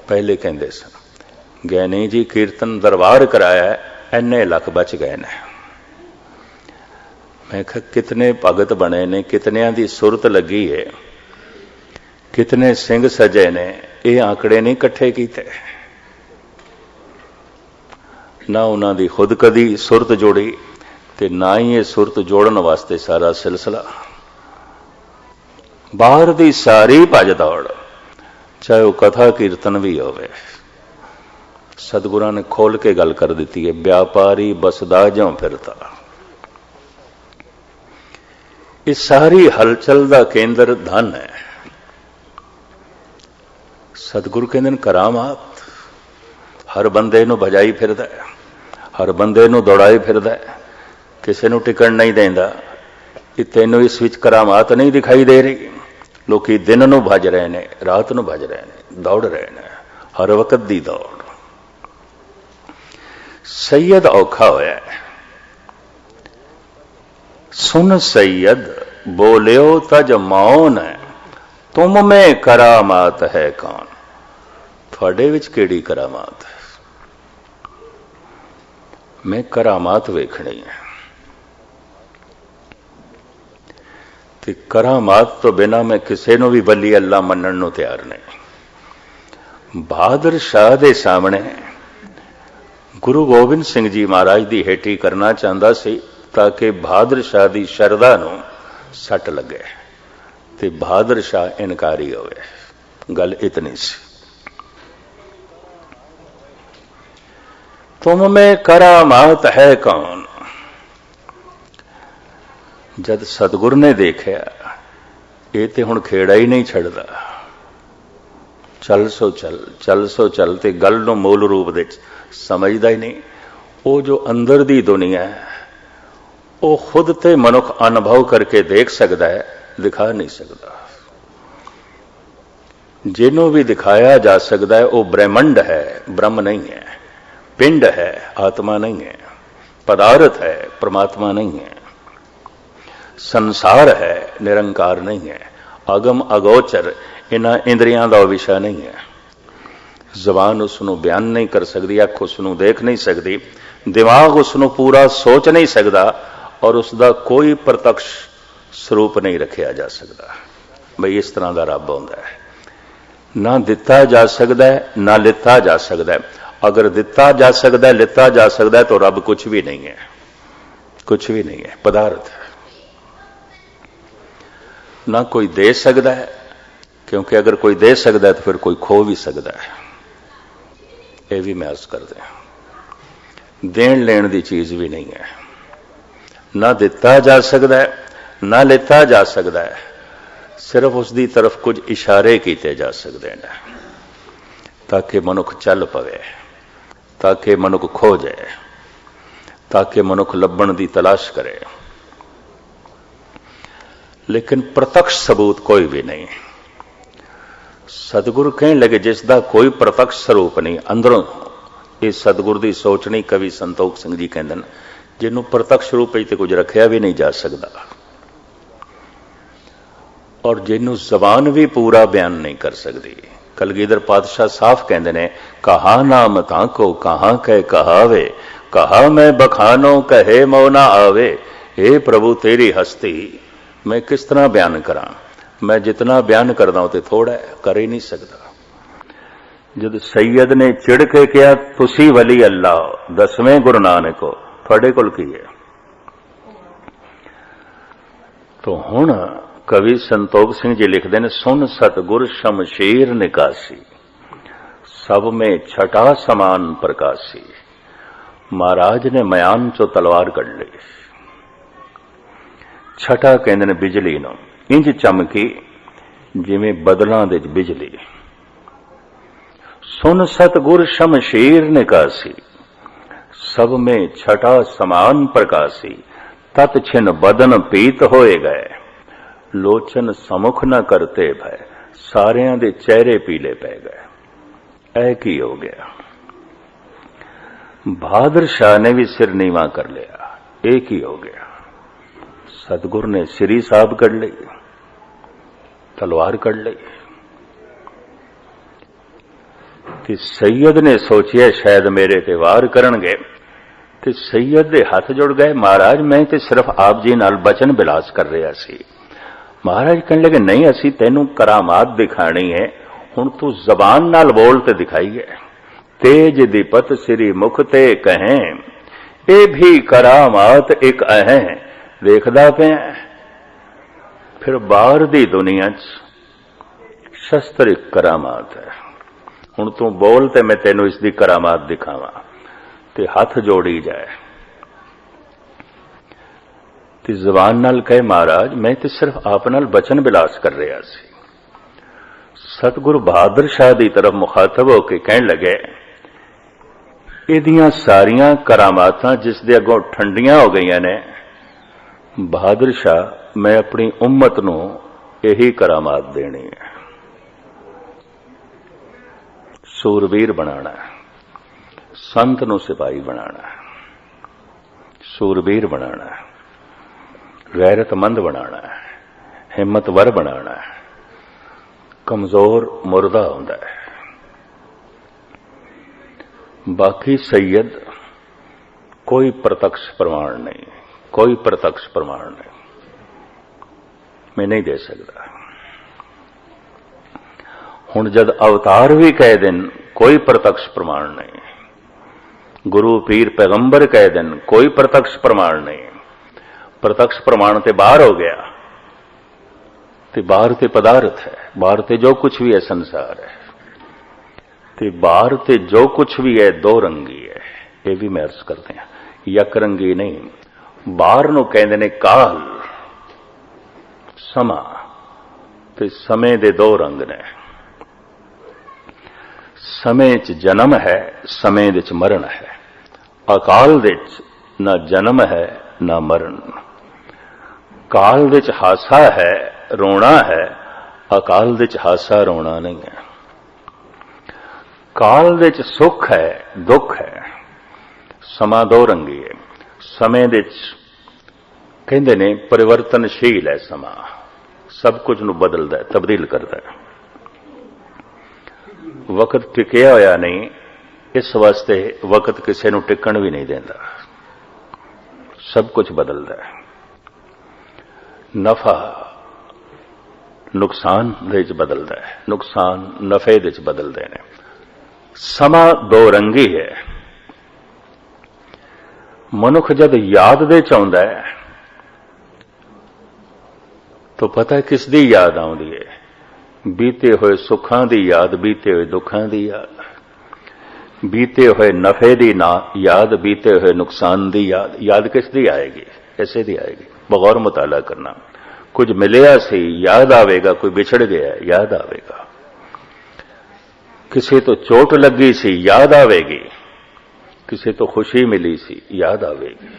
पहले कहंदे सन, ज्ञानी जी कीर्तन दरबार कराया, इन्ने लख बच गए ने। मैं कहा कितने भगत बने ने, कितनियां दी सुरत लगी है, कितने सिंह सजे ने, ये आंकड़े नहीं इकट्ठे कीते। ना उन्हां दी खुद कदी सुरत जुड़ी, ਤੇ ਨਾ ਹੀ ਇਹ ਸੁਰਤ ਜੋੜਨ ਵਾਸਤੇ ਸਾਰਾ ਸਿਲਸਿਲਾ। ਬਾਹਰ ਦੀ ਸਾਰੀ ਭੱਜ ਦੌੜ, ਚਾਹੇ ਉਹ ਕਥਾ ਕੀਰਤਨ ਵੀ ਹੋਵੇ, ਸਤਿਗੁਰਾਂ ਨੇ ਖੋਲ ਕੇ ਗੱਲ ਕਰ ਦਿੱਤੀ ਹੈ, ਵਿਆਪਾਰੀ ਬਸਦਾ ਜਿਉਂ ਫਿਰਦਾ। ਇਹ ਸਾਰੀ ਹਲਚਲ ਦਾ ਕੇਂਦਰ ਧਨ ਹੈ। ਸਤਿਗੁਰੂ ਕਹਿੰਦੇ ਨੇ ਕਰਾਮਾਤ, ਹਰ ਬੰਦੇ ਨੂੰ ਭਜਾਈ ਫਿਰਦਾ ਹੈ, ਹਰ ਬੰਦੇ ਨੂੰ ਦੌੜਾਈ ਫਿਰਦਾ ਹੈ, ਕਿਸੇ ਨੂੰ ਟਿਕਣ ਨਹੀਂ ਦਿੰਦਾ। ਕਿ ਤੈਨੂੰ ਇਸ ਵਿੱਚ ਕਰਾਮਾਤ ਨਹੀਂ ਦਿਖਾਈ ਦੇ ਰਹੀ? ਲੋਕੀ ਦਿਨ ਨੂੰ ਭਜ ਰਹੇ ਨੇ, ਰਾਤ ਨੂੰ ਭਜ ਰਹੇ ਨੇ, ਦੌੜ ਰਹੇ ਨੇ, ਹਰ ਵਕਤ ਦੀ ਦੌੜ। ਸੈयद ਔਖਾ ਹੋਇਆ। ਸੁਨ ਸੈयद ਬੋਲਿਓ ਤਜ ਮੌਨ, ਤੁਮ ਮੈਂ ਕਰਾਮਾਤ ਹੈ ਕੌਣ? ਤੁਹਾਡੇ ਵਿੱਚ ਕਿਹੜੀ ਕਰਾਮਾਤ ਹੈ? ਮੈਂ ਕਰਾਮਾਤ ਵੇਖਣੀ ਹੈ। ਤੇ ਕਰਾਮਾਤ ਤੋਂ ਬਿਨਾਂ ਮੈਂ ਕਿਸੇ ਨੂੰ ਵੀ ਵਲੀ ਅੱਲਾ ਮੰਨਣ ਨੂੰ ਤਿਆਰ ਨਹੀਂ। ਬਹਾਦਰ ਸ਼ਾਹ ਦੇ ਸਾਹਮਣੇ ਗੁਰੂ ਗੋਬਿੰਦ ਸਿੰਘ ਜੀ ਮਹਾਰਾਜ ਦੀ ਹੇਠੀ ਕਰਨਾ ਚਾਹੁੰਦਾ ਸੀ ਤਾਂ ਕਿ ਬਹਾਦਰ ਸ਼ਾਹ ਦੀ ਸ਼ਰਧਾ ਨੂੰ ਸੱਟ ਲੱਗੇ, ਤੇ ਬਹਾਦਰ ਸ਼ਾਹ ਇਨਕਾਰੀ ਹੋਵੇ। ਗੱਲ ਇਤਨੀ ਸੀ। ਤੁਮ ਮੈਂ ਕਰਾਮਾਤ ਹੈ ਕੌਣ? ਜਦ ਸਤਿਗੁਰ ਨੇ ਦੇਖਿਆ ਇਹ ਤੇ ਹੁਣ ਖੇੜਾ ਹੀ ਨਹੀਂ ਛੱਡਦਾ, ਚੱਲ ਸੋ ਚੱਲ, ਚੱਲ ਸੋ ਚੱਲ, ਤੇ ਗੱਲ ਨੂੰ ਮੂਲ ਰੂਪ ਦੇ ਸਮਝਦਾ ਹੀ ਨਹੀਂ। ਉਹ ਜੋ ਅੰਦਰ ਦੀ ਦੁਨੀਆ ਹੈ ਉਹ ਖੁਦ ਤੇ ਮਨੁੱਖ ਅਨੁਭਵ ਕਰਕੇ ਦੇਖ ਸਕਦਾ ਹੈ, ਦਿਖਾ ਨਹੀਂ ਸਕਦਾ। ਜਿਹਨੂੰ ਵੀ ਦਿਖਾਇਆ ਜਾ ਸਕਦਾ ਹੈ ਉਹ ਬ੍ਰਹਿਮੰਡ ਹੈ, ਬ੍ਰਹਮ ਨਹੀਂ ਹੈ। ਪਿੰਡ ਹੈ, ਆਤਮਾ ਨਹੀਂ ਹੈ। ਪਦਾਰਥ ਹੈ, ਪ੍ਰਮਾਤਮਾ ਨਹੀਂ ਹੈ। ਸੰਸਾਰ ਹੈ, ਨਿਰੰਕਾਰ ਨਹੀਂ ਹੈ। ਅਗਮ ਅਗੋਚਰ ਇਹਨਾਂ ਇੰਦਰੀਆਂ ਦਾ ਵਿਸ਼ਾ ਨਹੀਂ ਹੈ। ਜ਼ਬਾਨ ਉਸ ਨੂੰ ਬਿਆਨ ਨਹੀਂ ਕਰ ਸਕਦੀ, ਅੱਖ ਉਸ ਨੂੰ ਦੇਖ ਨਹੀਂ ਸਕਦੀ, ਦਿਮਾਗ ਉਸ ਨੂੰ ਪੂਰਾ ਸੋਚ ਨਹੀਂ ਸਕਦਾ, ਔਰ ਉਸ ਦਾ ਕੋਈ ਪ੍ਰਤੱਖ ਸਰੂਪ ਨਹੀਂ ਰੱਖਿਆ ਜਾ ਸਕਦਾ। ਬਈ ਇਸ ਤਰ੍ਹਾਂ ਦਾ ਰੱਬ ਹੁੰਦਾ ਹੈ। ਨਾ ਦਿੱਤਾ ਜਾ ਸਕਦਾ ਹੈ, ਨਾ ਲਿੱਤਾ ਜਾ ਸਕਦਾ ਹੈ। ਅਗਰ ਦਿੱਤਾ ਜਾ ਸਕਦਾ ਹੈ, ਲਿੱਤਾ ਜਾ ਸਕਦਾ ਹੈ, ਤਾਂ ਰੱਬ ਕੁਛ ਵੀ ਨਹੀਂ ਹੈ, ਕੁਛ ਵੀ ਨਹੀਂ ਹੈ, ਪਦਾਰਥ ਹੈ। ਨਾ ਕੋਈ ਦੇ ਸਕਦਾ ਹੈ, ਕਿਉਂਕਿ ਅਗਰ ਕੋਈ ਦੇ ਸਕਦਾ ਹੈ ਤਾਂ ਫਿਰ ਕੋਈ ਖੋ ਵੀ ਸਕਦਾ ਹੈ। ਇਹ ਵੀ ਮੈਂ ਅਰਜ਼ ਕਰਦੇ ਹਾਂ, ਦੇਣ ਲੈਣ ਦੀ ਚੀਜ਼ ਵੀ ਨਹੀਂ ਹੈ। ਨਾ ਦਿੱਤਾ ਜਾ ਸਕਦਾ ਹੈ, ਨਾ ਲਿੱਤਾ ਜਾ ਸਕਦਾ ਹੈ। ਸਿਰਫ ਉਸ ਦੀ ਤਰਫ ਕੁਝ ਇਸ਼ਾਰੇ ਕੀਤੇ ਜਾ ਸਕਦੇ ਨੇ ਤਾਂ ਕਿ ਮਨੁੱਖ ਚੱਲ ਪਵੇ, ਤਾਂ ਕਿ ਮਨੁੱਖ ਖੋ ਜਾਏ, ਤਾਂ ਕਿ ਮਨੁੱਖ ਲੱਭਣ ਦੀ ਤਲਾਸ਼ ਕਰੇ। ਲੇਕਿਨ ਪ੍ਰਤੱਖ ਸਬੂਤ ਕੋਈ ਵੀ ਨਹੀਂ। ਸਤਿਗੁਰੂ ਕਹਿਣ ਲੱਗੇ ਜਿਸ ਦਾ ਕੋਈ ਪ੍ਰਤੱਖ ਸਰੂਪ ਨਹੀਂ ਅੰਦਰੋਂ, ਇਹ ਸਤਿਗੁਰ ਦੀ ਸੋਚਣੀ ਕਵੀ ਸੰਤੋਖ ਸਿੰਘ ਜੀ ਕਹਿੰਦੇ ਨੇ, ਜਿਹਨੂੰ ਪ੍ਰਤੱਖ ਸਰੂਪ ਵਿੱਚ ਤੇ ਕੁਝ ਰੱਖਿਆ ਵੀ ਨਹੀਂ ਜਾ ਸਕਦਾ, ਔਰ ਜਿਹਨੂੰ ਜ਼ਬਾਨ ਵੀ ਪੂਰਾ ਬਿਆਨ ਨਹੀਂ ਕਰ ਸਕਦੀ। ਕਲਗੀਧਰ ਪਾਤਸ਼ਾਹ ਸਾਫ਼ ਕਹਿੰਦੇ ਨੇ, ਕਹਾ ਨਾਮ ਤਾਂ ਕੋ ਕਹਾਂ ਕਹਿ ਕਹਾਵੇ, ਕਹਾ ਮੈਂ ਬਖਾਨੋ ਕਹੇ ਮੋ ਨਾ ਆਵੇ। हे ਪ੍ਰਭੂ ਤੇਰੀ ਹਸਤੀ ਮੈਂ ਕਿਸ ਤਰ੍ਹਾਂ ਬਿਆਨ ਕਰਾਂ? ਮੈਂ ਜਿਤਨਾ ਬਿਆਨ ਕਰਦਾ ਉਹ ਤੇ ਥੋੜਾ ਹੈ, ਕਰ ਹੀ ਨਹੀਂ ਸਕਦਾ। ਜਦ ਸੈयद ਨੇ ਚਿੜ ਕੇ ਕਿਹਾ ਤੁਸੀਂ ਵਲੀ ਅੱਲਾ, 10ਵੇਂ ਗੁਰੂ ਨਾਨਕੋ, ਤੁਹਾਡੇ ਕੋਲ ਕੀ ਹੈ? तो हुण कवि संतोख सिंह जी लिखते हैं, सुन सतगुर शमशेर निकासी, सब में छटा समान प्रकाशी। महाराज ने मयान चो तलवार कढ़ ली। छटा कहते ने बिजली नूं, इंज चमकी जिवें बदलां दे बिजली। सुन सतगुर शमशेर निकासी, सब में छटा समान प्रकाशी। तत छिन बदन पीत होए गए, लोचन समुख न करते भय। सारियां दे चेहरे पीले पै गए। ऐ की हो गया? बहादुर शाह ने भी सिर नीवा कर लिया। एक ही हो गया। सतगुर ने श्री साहब कढ़ ली, तलवार कढ़ ली। कि सैयद ने सोचिया शायद मेरे ते वार करनगे, ते सैयद दे हाथ जुड़ गए। महाराज मैं ते सिर्फ आप जी नाल बचन बिलास कर रहा सी। महाराज कहने लगे नहीं, असी तेनू करामात दिखानी है, हुण तू जबान नाल बोल ते दिखाईए। तेज दीपत सिरी मुख ते कहें, ਇਹ ਵੀ ਕਰਾਮਾਤ ਇੱਕ ਹੈ ਦੇਖਦਾ ਪਿਆ। ਫਿਰ ਬਾਹਰ ਦੀ ਦੁਨੀਆ 'ਚ ਸ਼ਸਤਰ ਇੱਕ ਕਰਾਮਾਤ ਹੈ। ਹੁਣ ਤੂੰ ਬੋਲ ਤੇ ਮੈਂ ਤੈਨੂੰ ਇਸ ਦੀ ਕਰਾਮਾਤ ਦਿਖਾਵਾਂ, ਤੇ ਹੱਥ ਜੋੜੀ ਜਾਏ ਤੇ ਜ਼ਬਾਨ ਨਾਲ ਕਹੇ ਮਹਾਰਾਜ ਮੈਂ ਤੇ ਸਿਰਫ ਆਪ ਨਾਲ ਬਚਨ ਬਿਲਾਸ ਕਰ ਰਿਹਾ ਸੀ। ਸਤਿਗੁਰੂ ਬਹਾਦਰ ਸ਼ਾਹ ਦੀ ਤਰਫ ਮੁਖਾਤਬ ਹੋ ਕੇ ਕਹਿਣ ਲੱਗੇ ਇਹਦੀਆਂ ਸਾਰੀਆਂ ਕਰਾਮਾਤਾਂ ਜਿਸ ਦੇ ਅੱਗੋਂ ਠੰਡੀਆਂ ਹੋ ਗਈਆਂ ਨੇ, ਬਹਾਦਰ ਸ਼ਾਹ ਮੈਂ ਆਪਣੀ ਉਮਤ ਨੂੰ ਇਹੀ ਕਰਾਮਾਤ ਦੇਣੀ ਹੈ। ਸੂਰਬੀਰ ਬਣਾਣਾ, ਸੰਤ ਨੂੰ ਸਿਪਾਹੀ ਬਣਾਣਾ, ਸੂਰਬੀਰ ਬਣਾਣਾ, ਗੈਰਤਮੰਦ ਬਣਾਣਾ, ਹਿੰਮਤਵਰ ਬਣਾਣਾ। ਕਮਜ਼ੋਰ ਮੁਰਦਾ ਹੁੰਦਾ ਹੈ। ਬਾਕੀ ਸੈयद ਕੋਈ ਪ੍ਰਤੱਖ ਪ੍ਰਮਾਣ ਨਹੀਂ, ਕੋਈ ਪ੍ਰਤੱਖ ਪ੍ਰਮਾਣ ਨਹੀਂ, ਮੈਂ ਨਹੀਂ ਦੇ ਸਕਦਾ। ਹੁਣ ਜਦ ਅਵਤਾਰ ਵੀ ਕਹਿ ਦੇਣ ਕੋਈ ਪ੍ਰਤੱਖ ਪ੍ਰਮਾਣ ਨਹੀਂ, ਗੁਰੂ ਪੀਰ ਪੈਗੰਬਰ ਕਹਿ ਦੇਣ ਕੋਈ ਪ੍ਰਤੱਖ ਪ੍ਰਮਾਣ ਨਹੀਂ। ਪ੍ਰਤੱਖ ਪ੍ਰਮਾਣ ਤੇ ਬਾਹਰ ਹੋ ਗਿਆ, ਤੇ ਬਾਹਰ ਤੇ ਪਦਾਰਥ ਹੈ, ਬਾਹਰ ਤੇ ਜੋ ਕੁਝ ਵੀ ਹੈ ਸੰਸਾਰ ਹੈ, ਤੇ ਬਾਹਰ ਤੇ ਜੋ ਕੁਝ ਵੀ ਹੈ ਦੋ ਰੰਗੀ ਹੈ। ਇਹ ਵੀ ਮੈਂ ਅਰਜ਼ ਕਰਦੇ ਹਾਂ, ਯਕ ਰੰਗੀ ਨਹੀਂ। ਬਾਹਰ ਨੂੰ ਕਹਿੰਦੇ ਨੇ ਕਾਲ, ਸਮਾਂ, ਤੇ ਸਮੇਂ ਦੇ ਦੋ ਰੰਗ ਨੇ। ਸਮੇਂ 'ਚ ਜਨਮ ਹੈ, ਸਮੇਂ ਦੇ 'ਚ ਮਰਨ ਹੈ। ਅਕਾਲ ਦੇ 'ਚ ਨਾ ਜਨਮ ਹੈ ਨਾ ਮਰਨ। ਕਾਲ ਦੇ 'ਚ ਹਾਸਾ ਹੈ, ਰੋਣਾ ਹੈ, ਅਕਾਲ ਦੇ 'ਚ ਹਾਸਾ ਰੋਣਾ ਨਹੀਂ ਹੈ। ਕਾਲ ਦੇ 'ਚ ਸੁੱਖ ਹੈ, ਦੁੱਖ ਹੈ। ਸਮਾਂ ਦੋ ਰੰਗੀ ਹੈ। ਸਮੇਂ ਦੇ 'ਚ ਕਹਿੰਦੇ ਨੇ ਪਰਿਵਰਤਨਸ਼ੀਲ ਹੈ ਸਮਾਂ, ਸਭ ਕੁਝ ਨੂੰ ਬਦਲਦਾ ਹੈ, ਤਬਦੀਲ ਕਰਦਾ ਹੈ। ਵਕਤ ਟਿਕਿਆ ਹੋਇਆ ਨਹੀਂ, ਇਸ ਵਾਸਤੇ ਵਕਤ ਕਿਸੇ ਨੂੰ ਟਿਕਣ ਵੀ ਨਹੀਂ ਦਿੰਦਾ, ਸਭ ਕੁਝ ਬਦਲਦਾ ਹੈ। ਨਫਾ ਨੁਕਸਾਨ ਦੇ ਵਿੱਚ ਬਦਲਦਾ ਹੈ, ਨੁਕਸਾਨ ਨਫੇ ਦੇ ਵਿੱਚ ਬਦਲਦੇ ਨੇ। ਸਮਾਂ ਦੋ ਰੰਗੀ ਹੈ। ਮਨੁੱਖ ਜਦ ਯਾਦ ਦੇ ਚ ਆਉਂਦਾ ਹੈ ਤਾਂ ਪਤਾ ਕਿਸ ਦੀ ਯਾਦ ਆਉਂਦੀ ਹੈ? ਬੀਤੇ ਹੋਏ ਸੁੱਖਾਂ ਦੀ ਯਾਦ, ਬੀਤੇ ਹੋਏ ਦੁੱਖਾਂ ਦੀ ਯਾਦ, ਬੀਤੇ ਹੋਏ ਨਫੇ ਦੀ ਯਾਦ, ਬੀਤੇ ਹੋਏ ਨੁਕਸਾਨ ਦੀ ਯਾਦ। ਯਾਦ ਕਿਸ ਦੀ ਆਏਗੀ? ਐਸੇ ਦੀ ਆਏਗੀ। ਬਗੌਰ ਮੁਤਾਲਾ ਕਰਨਾ। ਕੁਝ ਮਿਲਿਆ ਸੀ ਯਾਦ ਆਵੇਗਾ, ਕੋਈ ਵਿਛੜ ਗਿਆ ਯਾਦ ਆਵੇਗਾ, ਕਿਸੇ ਤੋਂ ਚੋਟ ਲੱਗੀ ਸੀ ਯਾਦ ਆਵੇਗੀ, ਕਿਸੇ ਤੋਂ ਖੁਸ਼ੀ ਮਿਲੀ ਸੀ ਯਾਦ ਆਵੇਗੀ।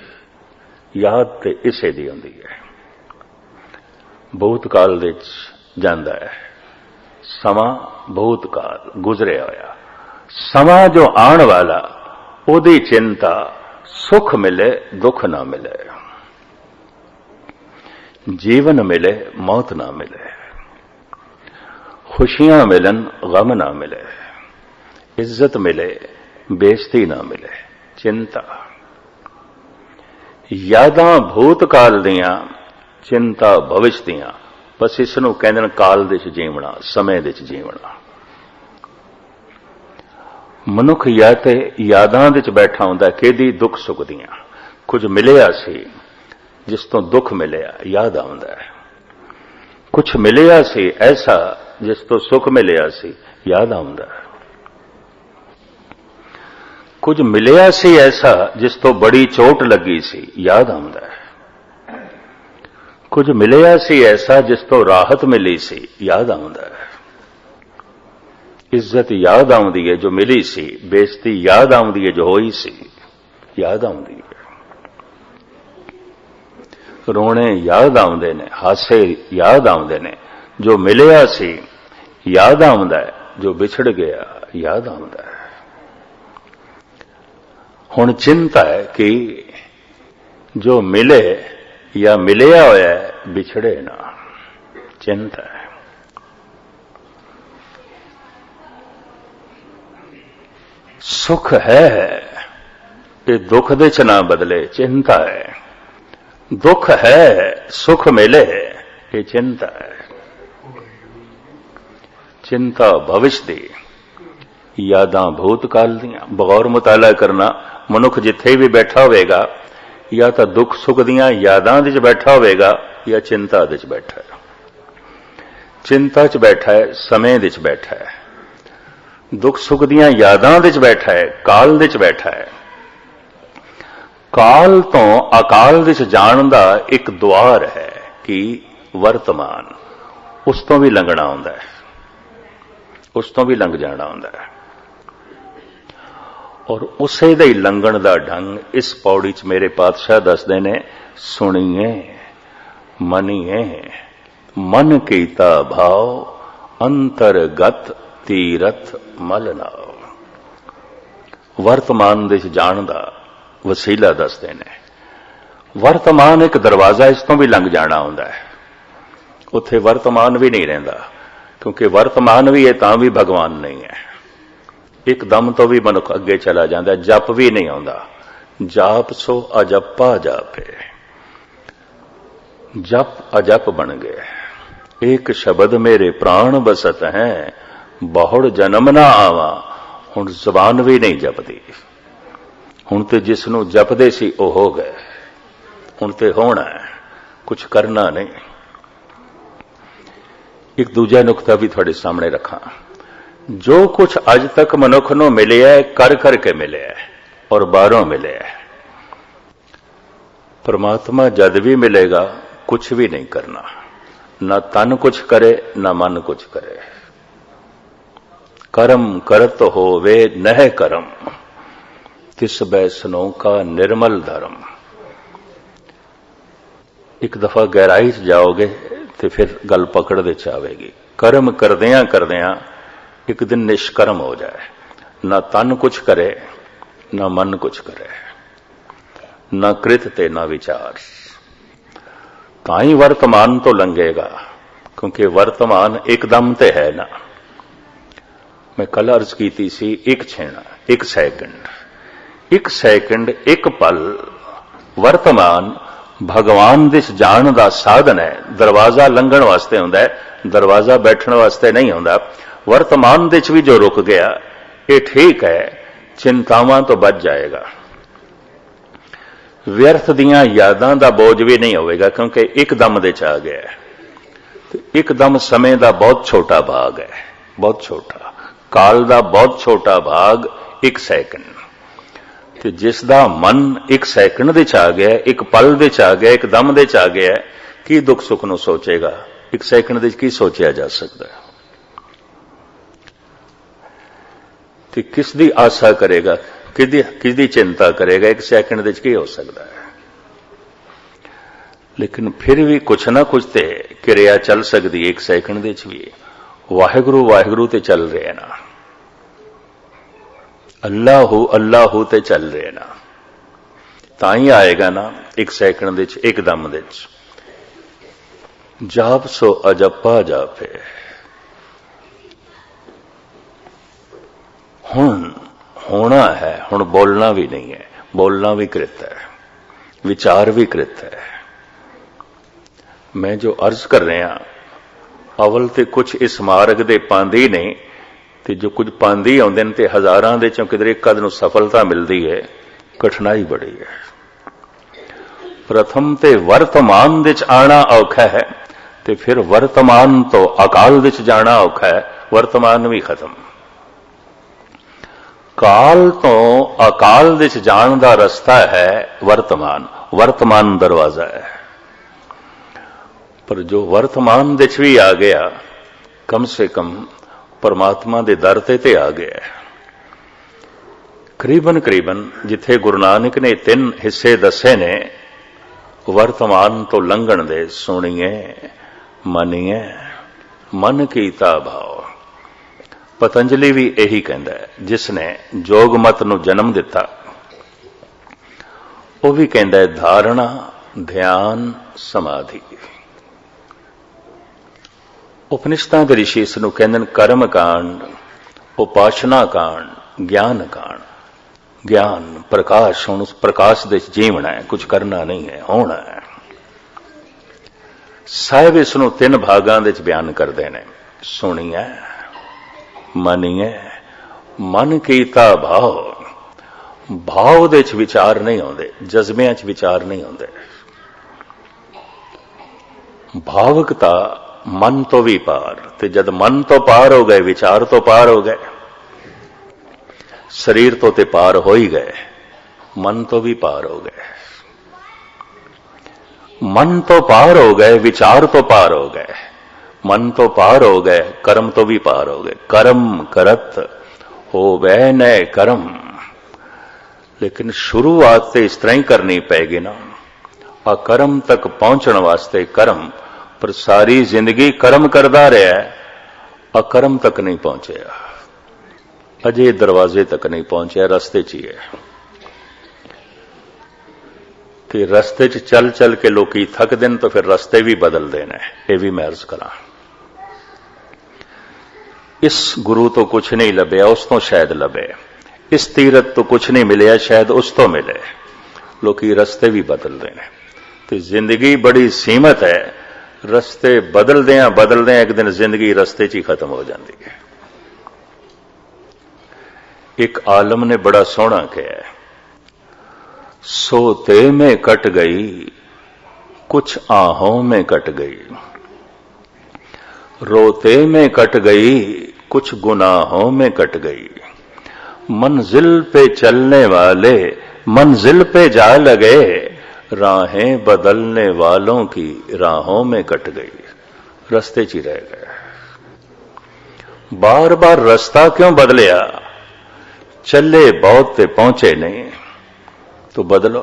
ਯਾਦ ਤੇ ਇਸੇ ਦੀ ਹੁੰਦੀ ਹੈ। ਭੂਤਕਾਲ ਦੇ ਵਿੱਚ ਜਾਂਦਾ ਹੈ ਸਮਾਂ, ਭੂਤਕਾਲ ਗੁਜ਼ਰਿਆ ਹੋਇਆ ਸਮਾਂ ਜੋ ਆਉਣ ਵਾਲਾ, ਉਹਦੀ ਚਿੰਤਾ। ਸੁਖ ਮਿਲੇ ਦੁੱਖ ਨਾ ਮਿਲੇ, ਜੀਵਨ ਮਿਲੇ ਮੌਤ ਨਾ ਮਿਲੇ, खुशियां मिलन गम ना मिले, इज्जत मिले बेइज्जती ना मिले, चिंता। यादां भूतकाल दियां, चिंता भविष्य दियां। बस इस नूं कहंदे ने काल दे च जीवना, समय दे च जीवना। मनुख या ते यादां दे च बैठा हुंदा किहदी दुख सुख दियां। कुछ मिलिया सी जिस तो दुख मिलिया याद आउंदा है, कुछ मिलिया सी ऐसा जिस तो सुख मिलिया सी याद आउंदा है, कुछ मिलिया सी ऐसा जिस तो बड़ी चोट लगी सी याद आउंदा है, कुछ मिलिया सी ऐसा जिस तो राहत मिली सी याद आउंदा है। इज्जत याद आउंदी है जो मिली सी, बेइज्जती याद आउंदी है जो होई सी याद आउंदी है। रोने याद आउंदे ने, हासे याद आउंदे ने। जो मिलिया सी याद आउंदा है, जो विछड़ गया याद आउंदा है। हुण चिंता है कि जो मिले या मिलिया होया है विछड़े ना, चिंता है। सुख है कि दुख दे च ना बदले, चिंता है। दुख है सुख मिले, ये चिंता है। चिंता भविष्य दी, यादां भूतकाल दियां। बगौर मुताला करना, मनुख जिथे भी बैठा होवेगा या तो दुख सुख दियां यादां दे च बैठा होवेगा या चिंता दे च बैठा है। चिंता च बैठा है, समय दे च बैठा है, दुख सुख दियां यादां दे च बैठा है, काल दे च बैठा है। काल तो अकाल दे च जाण दा एक द्वार है कि वर्तमान, उस तो भी लंघना हुंदा है, उस तो भी लंघ जाना हुंदा है। और उसे दे लंघण दा ढंग इस पौड़ी च मेरे पातशाह दसदे ने, सुनिए मनिए मन कीता भाव अंतरगत तीरथ मल नाव। वर्तमान दे जाण दा वसीला दसदे ने। वर्तमान एक दरवाजा, इस तो भी लंघ जाना हुंदा है। उत्थे वर्तमान भी नहीं रहिंदा, क्योंकि वर्तमान भी है तां भी भगवान नहीं है। एकदम तो भी मनुख अगे चला जाता है। जप भी नहीं आउंदा, जाप सो अजप्पा जापे, जप अजप बन गए। एक शब्द मेरे प्राण बसत हैं, बहुड़ जन्म ना आवा। हुण जबान भी नहीं जपदी। हुण ते जिसनू जपदे सी ओ हो गए, हुण ते होना है, कुछ करना नहीं। एक दूजा नुकता भी थोड़े सामने रखा। जो कुछ अज तक मनुख नूं मिलिया है, कर करके मिलिया है और बाहरों मिलिया है। परमात्मा जद भी मिलेगा कुछ भी नहीं करना, ना तन कुछ करे ना मन कुछ करे। कर्म करत होवे नह करम, तिस बैसनों का निर्मल धर्म। एक दफा गहराई च जाओगे तो फिर गल पकड़ दे चावेगी। कर्म करदियां करदियां एक दिन निष्कर्म हो जाए, ना तन कुछ करे ना मन कुछ करे, ना कृत ते ना विचार, ताई वर्तमान तो लंघेगा, क्योंकि वर्तमान एकदम ते है ना। मैं कल अर्ज की सी, एक छेना, एक सैकंड, एक सैकंड, एक पल वर्तमान भगवान दिस जाण दा साधन है। दरवाजा लंघण वास्ते हुंदा है, दरवाजा बैठण वास्ते नहीं हुंदा। वर्तमान दिच भी जो रुक गया ये ठीक है, चिंतावां तो बच जाएगा। व्यर्थ दियां यादां दा बोझ भी नहीं होवेगा, क्योंकि एकदम दे च आ गया है। तो एकदम समय दा बहुत छोटा भाग है, बहुत छोटा। काल दा बहुत छोटा भाग एक सैकंड। ते जिस दा मन एक सैकंड दे च आ गया, एक पल दे च आ गया, एक दम दे च आ गया, की दुख सुख नूं सोचेगा? एक सैकंड दे च की सोचा जा सकता है? ते किस दी आशा करेगा, किस दी चिंता करेगा? एक सैकंड दे च की हो सकता है? लेकिन फिर भी कुछ ना कुछ ते क्रिया चल सकती है। एक सैकंड दे च भी वाहिगुरु वाहिगुरु ते चल रहे हैं ना, अल्लाहू अल्लाहू ते चल रहे हैं ना, ताई आएगा ना एक सैकंड दे च, एक दम दे च। जाप सो अजप्पा जापे। हुण होना है, हुण बोलना भी नहीं है। बोलना भी कृत है, विचार भी कृत है। मैं जो अर्ज कर रहा, अवल ते कुछ इस मार्ग दे पांदी नहीं, ते जो कुछ पांदी आउंदे ने ते हजारां दे चों किधरे एक अध नूं सफलता मिलती है। कठिनाई बड़ी है। प्रथम ते वर्तमान दे च आना औखा है, ते फिर वर्तमान तो अकाल दे च जाना औखा है। वर्तमान भी खत्म। काल तो अकाल दे च जाण दा रस्ता है वर्तमान। वर्तमान दरवाजा है। पर जो वर्तमान दे च भी आ गया, कम से कम परमात्मा दे दर ते आ गया। करीबन करीबन जिथे गुरु नानक ने 3 हिस्से दसे ने वर्तमान तो लंघण दे, सुनिए मनिए मन कीता भाव। पतंजलि भी यही कहता है, जिसने जोग मत नूं जन्म दिता, वह भी कहता है धारणा, ध्यान, समाधि। उपनिषदां दे ऋषि इस नूं कहंदे ने कर्म कांड, उपासना कांड, ज्ञान कांड। ज्ञान प्रकाश, हुण उस प्रकाश दे जीवना है, कुछ करना नहीं है, होना है। साहिब इस नूं 3 भागां दे बयान करदे ने, सुनिए मनिए ਮਨ ਕੀਤਾ ਭਾਵ, ਭਾਵ ਦੇ ਚ ਵਿਚਾਰ ਨਹੀਂ ਆਉਂਦੇ, ਜਜ਼ਬਿਆਂ ਚ ਵਿਚਾਰ ਨਹੀਂ ਆਉਂਦੇ। ਭਾਵਕਤਾ ਮਨ ਤੋਂ ਵੀ ਪਾਰ, ਤੇ ਜਦ ਮਨ ਤੋਂ ਪਾਰ ਹੋ ਗਏ, ਵਿਚਾਰ ਤੋਂ ਪਾਰ ਹੋ ਗਏ, ਸਰੀਰ ਤੋਂ ਤੇ ਪਾਰ ਹੋ ਹੀ ਗਏ, ਮਨ ਤੋਂ ਵੀ ਪਾਰ ਹੋ ਗਏ। ਮਨ ਤੋਂ ਪਾਰ ਹੋ ਗਏ, ਵਿਚਾਰ ਤੋਂ ਪਾਰ ਹੋ ਗਏ, ਮਨ ਤੋਂ ਪਾਰ ਹੋ ਗਏ, ਕਰਮ ਤੋਂ ਵੀ ਪਾਰ ਹੋ ਗਏ। ਕਰਮ ਕਰਤ ਹੋਵੇ ਨੈ ਕਰਮ, ਲੇਕਿਨ ਸ਼ੁਰੂਆਤ ਤੇ ਇਸ ਤਰ੍ਹਾਂ ਹੀ ਕਰਨੀ ਪੈਗੀ ਨਾ। ਅਕਰਮ ਤੱਕ ਪਹੁੰਚਣ ਵਾਸਤੇ ਕਰਮ, ਪਰ ਸਾਰੀ ਜ਼ਿੰਦਗੀ ਕਰਮ ਕਰਦਾ ਰਿਹਾ, ਅਕਰਮ ਤੱਕ ਨਹੀਂ ਪਹੁੰਚਿਆ, ਅਜੇ ਦਰਵਾਜ਼ੇ ਤੱਕ ਨਹੀਂ ਪਹੁੰਚਿਆ, ਰਸਤੇ 'ਚ ਹੀ ਹੈ। ਤੇ ਰਸਤੇ 'ਚ ਚੱਲ ਚੱਲ ਕੇ ਲੋਕੀ ਥੱਕਦੇ ਨੇ, ਤਾਂ ਫਿਰ ਰਸਤੇ ਵੀ ਬਦਲਦੇ ਨੇ। ਇਹ ਵੀ ਮੈਂ ਅਰਜ਼ ਕਰਾਂ, ਇਸ ਗੁਰੂ ਤੋਂ ਕੁਛ ਨਹੀਂ ਲੱਭਿਆ, ਉਸ ਤੋਂ ਸ਼ਾਇਦ ਲੱਭੇ। ਇਸ ਤੀਰਤ ਤੋਂ ਕੁਛ ਨਹੀਂ ਮਿਲਿਆ, ਸ਼ਾਇਦ ਉਸ ਤੋਂ ਮਿਲੇ। ਲੋਕੀ ਰਸਤੇ ਵੀ ਬਦਲਦੇ ਨੇ, ਤੇ ਜ਼ਿੰਦਗੀ ਬੜੀ ਸੀਮਤ ਹੈ। ਰਸਤੇ ਬਦਲਦਿਆਂ ਬਦਲਦਿਆਂ ਇੱਕ ਦਿਨ ਜ਼ਿੰਦਗੀ ਰਸਤੇ 'ਚ ਹੀ ਖਤਮ ਹੋ ਜਾਂਦੀ ਹੈ। ਇੱਕ ਆਲਮ ਨੇ ਬੜਾ ਸੋਹਣਾ ਕਿਹਾ, सोते में कट गई कुछ आहों में कट गई, रोते में कट गई कुछ गुनाहों में कट गई, मंजिल पे चलने वाले मंजिल पे जा लगे, राहें बदलने वालों की राहों में कट गई। रस्ते च ही रह गए। बार बार रास्ता क्यों बदलिया? चले बहुत ते पहुंचे नहीं, तो बदलो।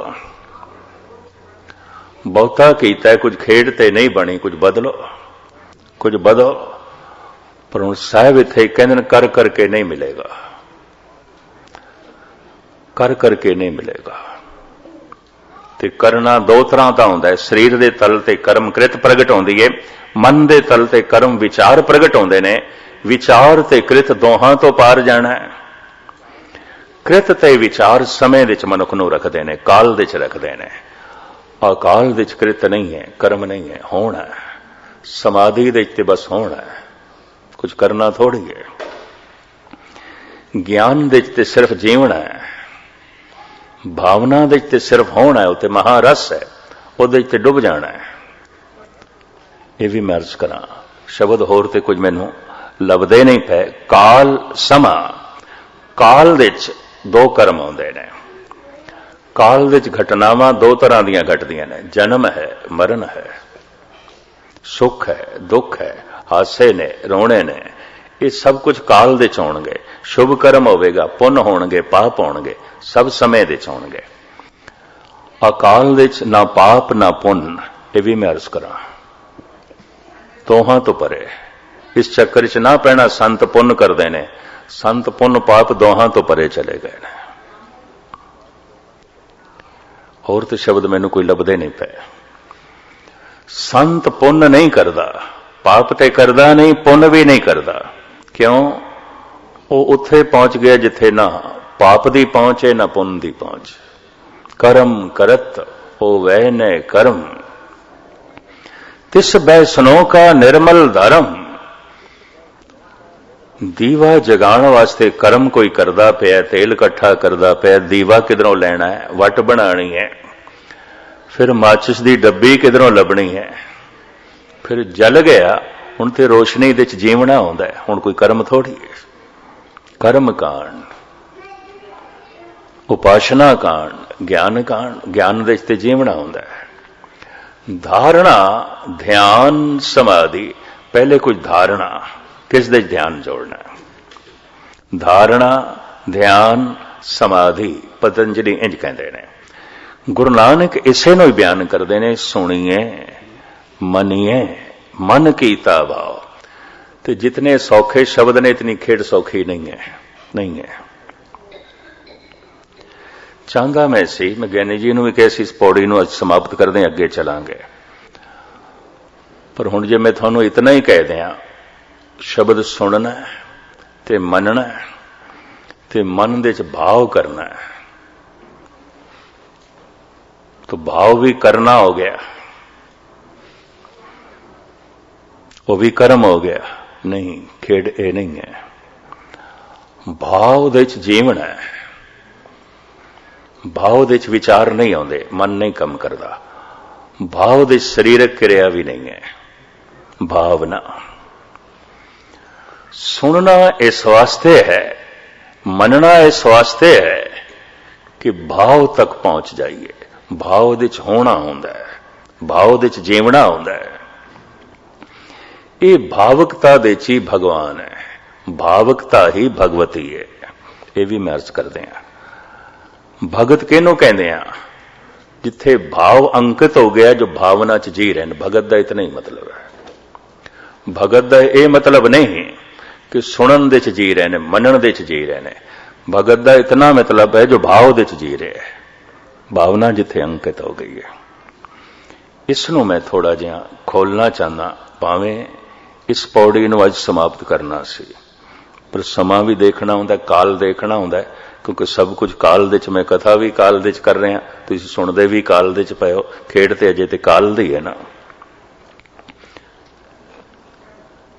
बहुता कीता है, कुछ खेड ते नहीं बनी, कुछ बदलो, कुछ बदो। पर हुण साहिब इत्थे कहंदे कर करके नहीं मिलेगा, कर करके नहीं मिलेगा। ते करना दो तरह का हुंदा है। शरीर दे तल ते कर्म कृत प्रगट होंदी है, मन दे तल ते कर्म विचार प्रगट होंदे ने। विचार ते कृत दोहां तो पार जाना है। कृत ते विचार समय दे च मनुख नूं रखदे ने, काल दे च रखदे ने। अकाल दे च कृत नहीं है, कर्म नहीं है, होना है। समाधि दे च बस होना है, कुछ करना थोड़ी है। ज्ञान दे च सिर्फ जीवना है, भावना दे च सिर्फ होना है, उत्ते महारस है, उहदे च डुब जाना है। ये भी मैं अर्ज करा, शब्द होर ते कुछ मैनूं लभदे नहीं पे। काल समा, काल दे च दो कर्म आउंदे ने। काल दे च घटनावां दो तरह दीयां घटदियां ने, जन्म है, मरण है, सुख है, दुख है, हासे ने, रोने ने। ये सब कुछ काल दे च होणगे। शुभ कर्म होवेगा, पुण्य होणगे, पाप होणगे, सब समय दे च होणगे। अकाल दे च ना पाप ना पुण्य। ये भी मैं अर्ज करा, दोहां तो परे। इस चक्कर च ना पैना संत पुण्य करदे ने, संत पुण्य पाप दोहां तो परे चले गए ने। होर तो शब्द मैनूं कोई लभदे नहीं पे। संत पुण्य नहीं करदा, पाप ते करदा नहीं, पुण्य भी नहीं करदा। क्यों? वो उत्थे पहुंच गया जिथे ना पाप दी पहुंच है, ना पुण्य दी पहुंच। कर्म करत होवे न कर्म, तिस बैसनो का निर्मल धर्म। दीवा जगाण वास्ते कर्म कोई करदा पिया, तेल इकट्ठा करदा पिया, दीवा किधरों लेना है, वट बनानी है, फिर माचिस दी डब्बी किधरों लभनी है, फिर जल गया। हुण ते रोशनी दे च जीवना आउंदा है, हुण कोई कर्म थोड़ी है। कर्म कांड, उपासना कांड, ज्ञान कांड, ज्ञान दे च ते जीवना आउंदा है। धारणा, ध्यान, समाधि। पहले कुछ धारणा, किस दे ध्यान जोड़ना है। धारणा, ध्यान, समाधि पतंजलि इंज कहते हैं। गुरु नानक इसे नूं बयान करते हैं, सुनिए मनिए मन कीता भाव। तो जितने सौखे शब्द ने, इतनी खेड़ सौखी नहीं है, नहीं है। चाहता मैं सी, मैं ज्ञानी जी नूं भी कहा सी इस पौड़ी नूं अज समाप्त कर दें, अगे चलांगे। पर हुण जे मैं तुहानूं इतना ही कह दियां, शब्द सुनना है ते मनना है ते मन दे च भाव करना है, तो भाव भी करना हो गया, वो भी कर्म हो गया। नहीं, खेड ए नहीं है। भाव दे च जीवन है, भाव दे च विचार नहीं आते, मन नहीं कम करता, भाव दे शरीरक क्रिया भी नहीं है, भावना। सुनना इस वास्ते है, मनना इस वास्ते है कि भाव तक पहुंच जाइए। भाव दे च होना होंदा है, भाव दे च जीवना होंदा है। ये भावुकता दे च ही भगवान है, भावुकता ही भगवती है। ये भी मैं अर्ज करते हैं। भगत किहनूं कहंदे आ? जिथे भाव अंकित हो गया, जो भावना च जी रहे। भगत का इतना ही मतलब है। भगत का यह मतलब नहीं कि सुनन दे च जी रहे ने, मनन दे च जी रहे ने। भगत का इतना मतलब है जो भाव दे च जी रहे है, भावना जिथे अंकित हो गई है। इसनों मैं थोड़ा जिहा खोलना चाहना, भावें इस पौड़ी नूं अज समाप्त करना सी, पर समा भी देखना हुंदा, काल देखना हुंदा, क्योंकि सब कुछ काल दे च। मैं कथा भी काल दे च कर रहा, तुसीं सुणदे भी काल दे च पए हो, खेड ते अजे ते काल दी है ना।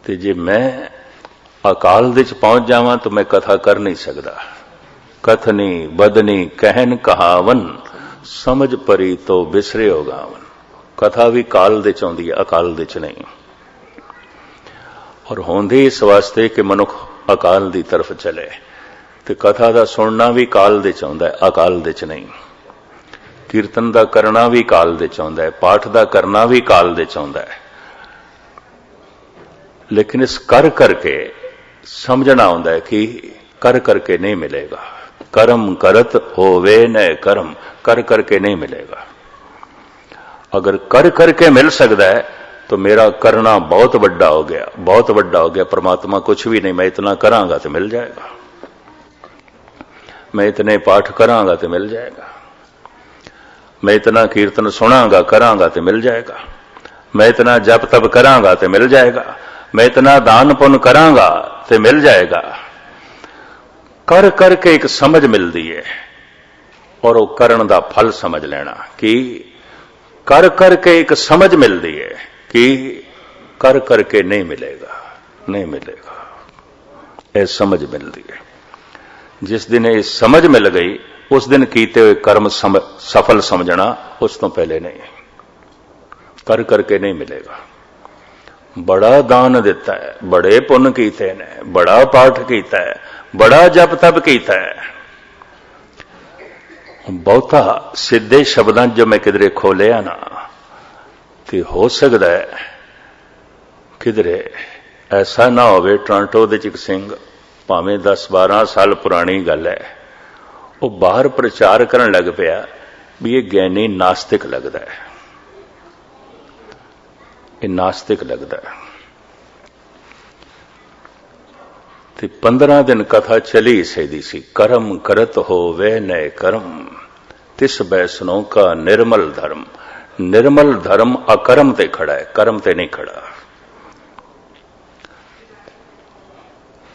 ते जे मैं अकाल दे च पहुंच जावां तो मैं कथा कर नहीं सकदा। कथनी बदनी कहन कहावन, समझ परी तो बिसरे हो गावन। कथा भी काल दे च आउंदी है, अकाल दे च नहीं। और होंदी इस वास्ते कि मनुख अकाल दी तरफ चले, ते कथा दा सुनना भी काल दे च आउंदा है, अकाल दे च नहीं। कीर्तन दा करना भी काल दे च आउंदा है, पाठ दा करना भी काल दे च आउंदा है। लेकिन इस कर करके समझना होंदा है कि कर करके नहीं मिलेगा। कर्म करत होवे न कर्म, कर करके नहीं मिलेगा। अगर कर करके मिल सकता है तो मेरा करना बहुत बड़ा हो गया, बहुत बड़ा हो गया। परमात्मा कुछ भी नहीं, मैं इतना करांगा तो मिल जाएगा, मैं इतने पाठ करांगा तो मिल जाएगा, मैं इतना कीर्तन सुनांगा करांगा तो मिल जाएगा, मैं इतना जप तप करांगा तो मिल जाएगा, मैं इतना दान पुण्य करांगा तो मिल जाएगा। कर करके एक समझ मिलती है, और वो करन दा फल समझ लेना कि कर करके एक समझ मिलती है कि कर करके नहीं मिलेगा, नहीं मिलेगा। ये समझ मिलती है। जिस दिन ये समझ मिल गई, उस दिन कीते हुए कर्म सफल समझना, उस तो पहले नहीं। कर करके नहीं मिलेगा। बड़ा दान दिता है, बड़े पुण्य कीते ने, बड़ा पाठ कीता है, बड़ा जप तप कीता है, बहुता सीधे शब्दां जो मैं किधरे खोलिया ना, तो हो सकता है किधरे ऐसा ना होवे। टोरंटो दे एक सिंह, भावें 10-12 साल पुरानी गल है, वो बाहर प्रचार करन लग पिया भी ये ज्ञानी नास्तिक लगता है, ये नास्तिक लगता है। ते 15 दिन कथा चली सही सी। कर्म करत होवे नए कर्म, तिस बैसनों का निर्मल धर्म। निर्मल धर्म अकर्म ते खड़ा है, कर्म ते नहीं खड़ा।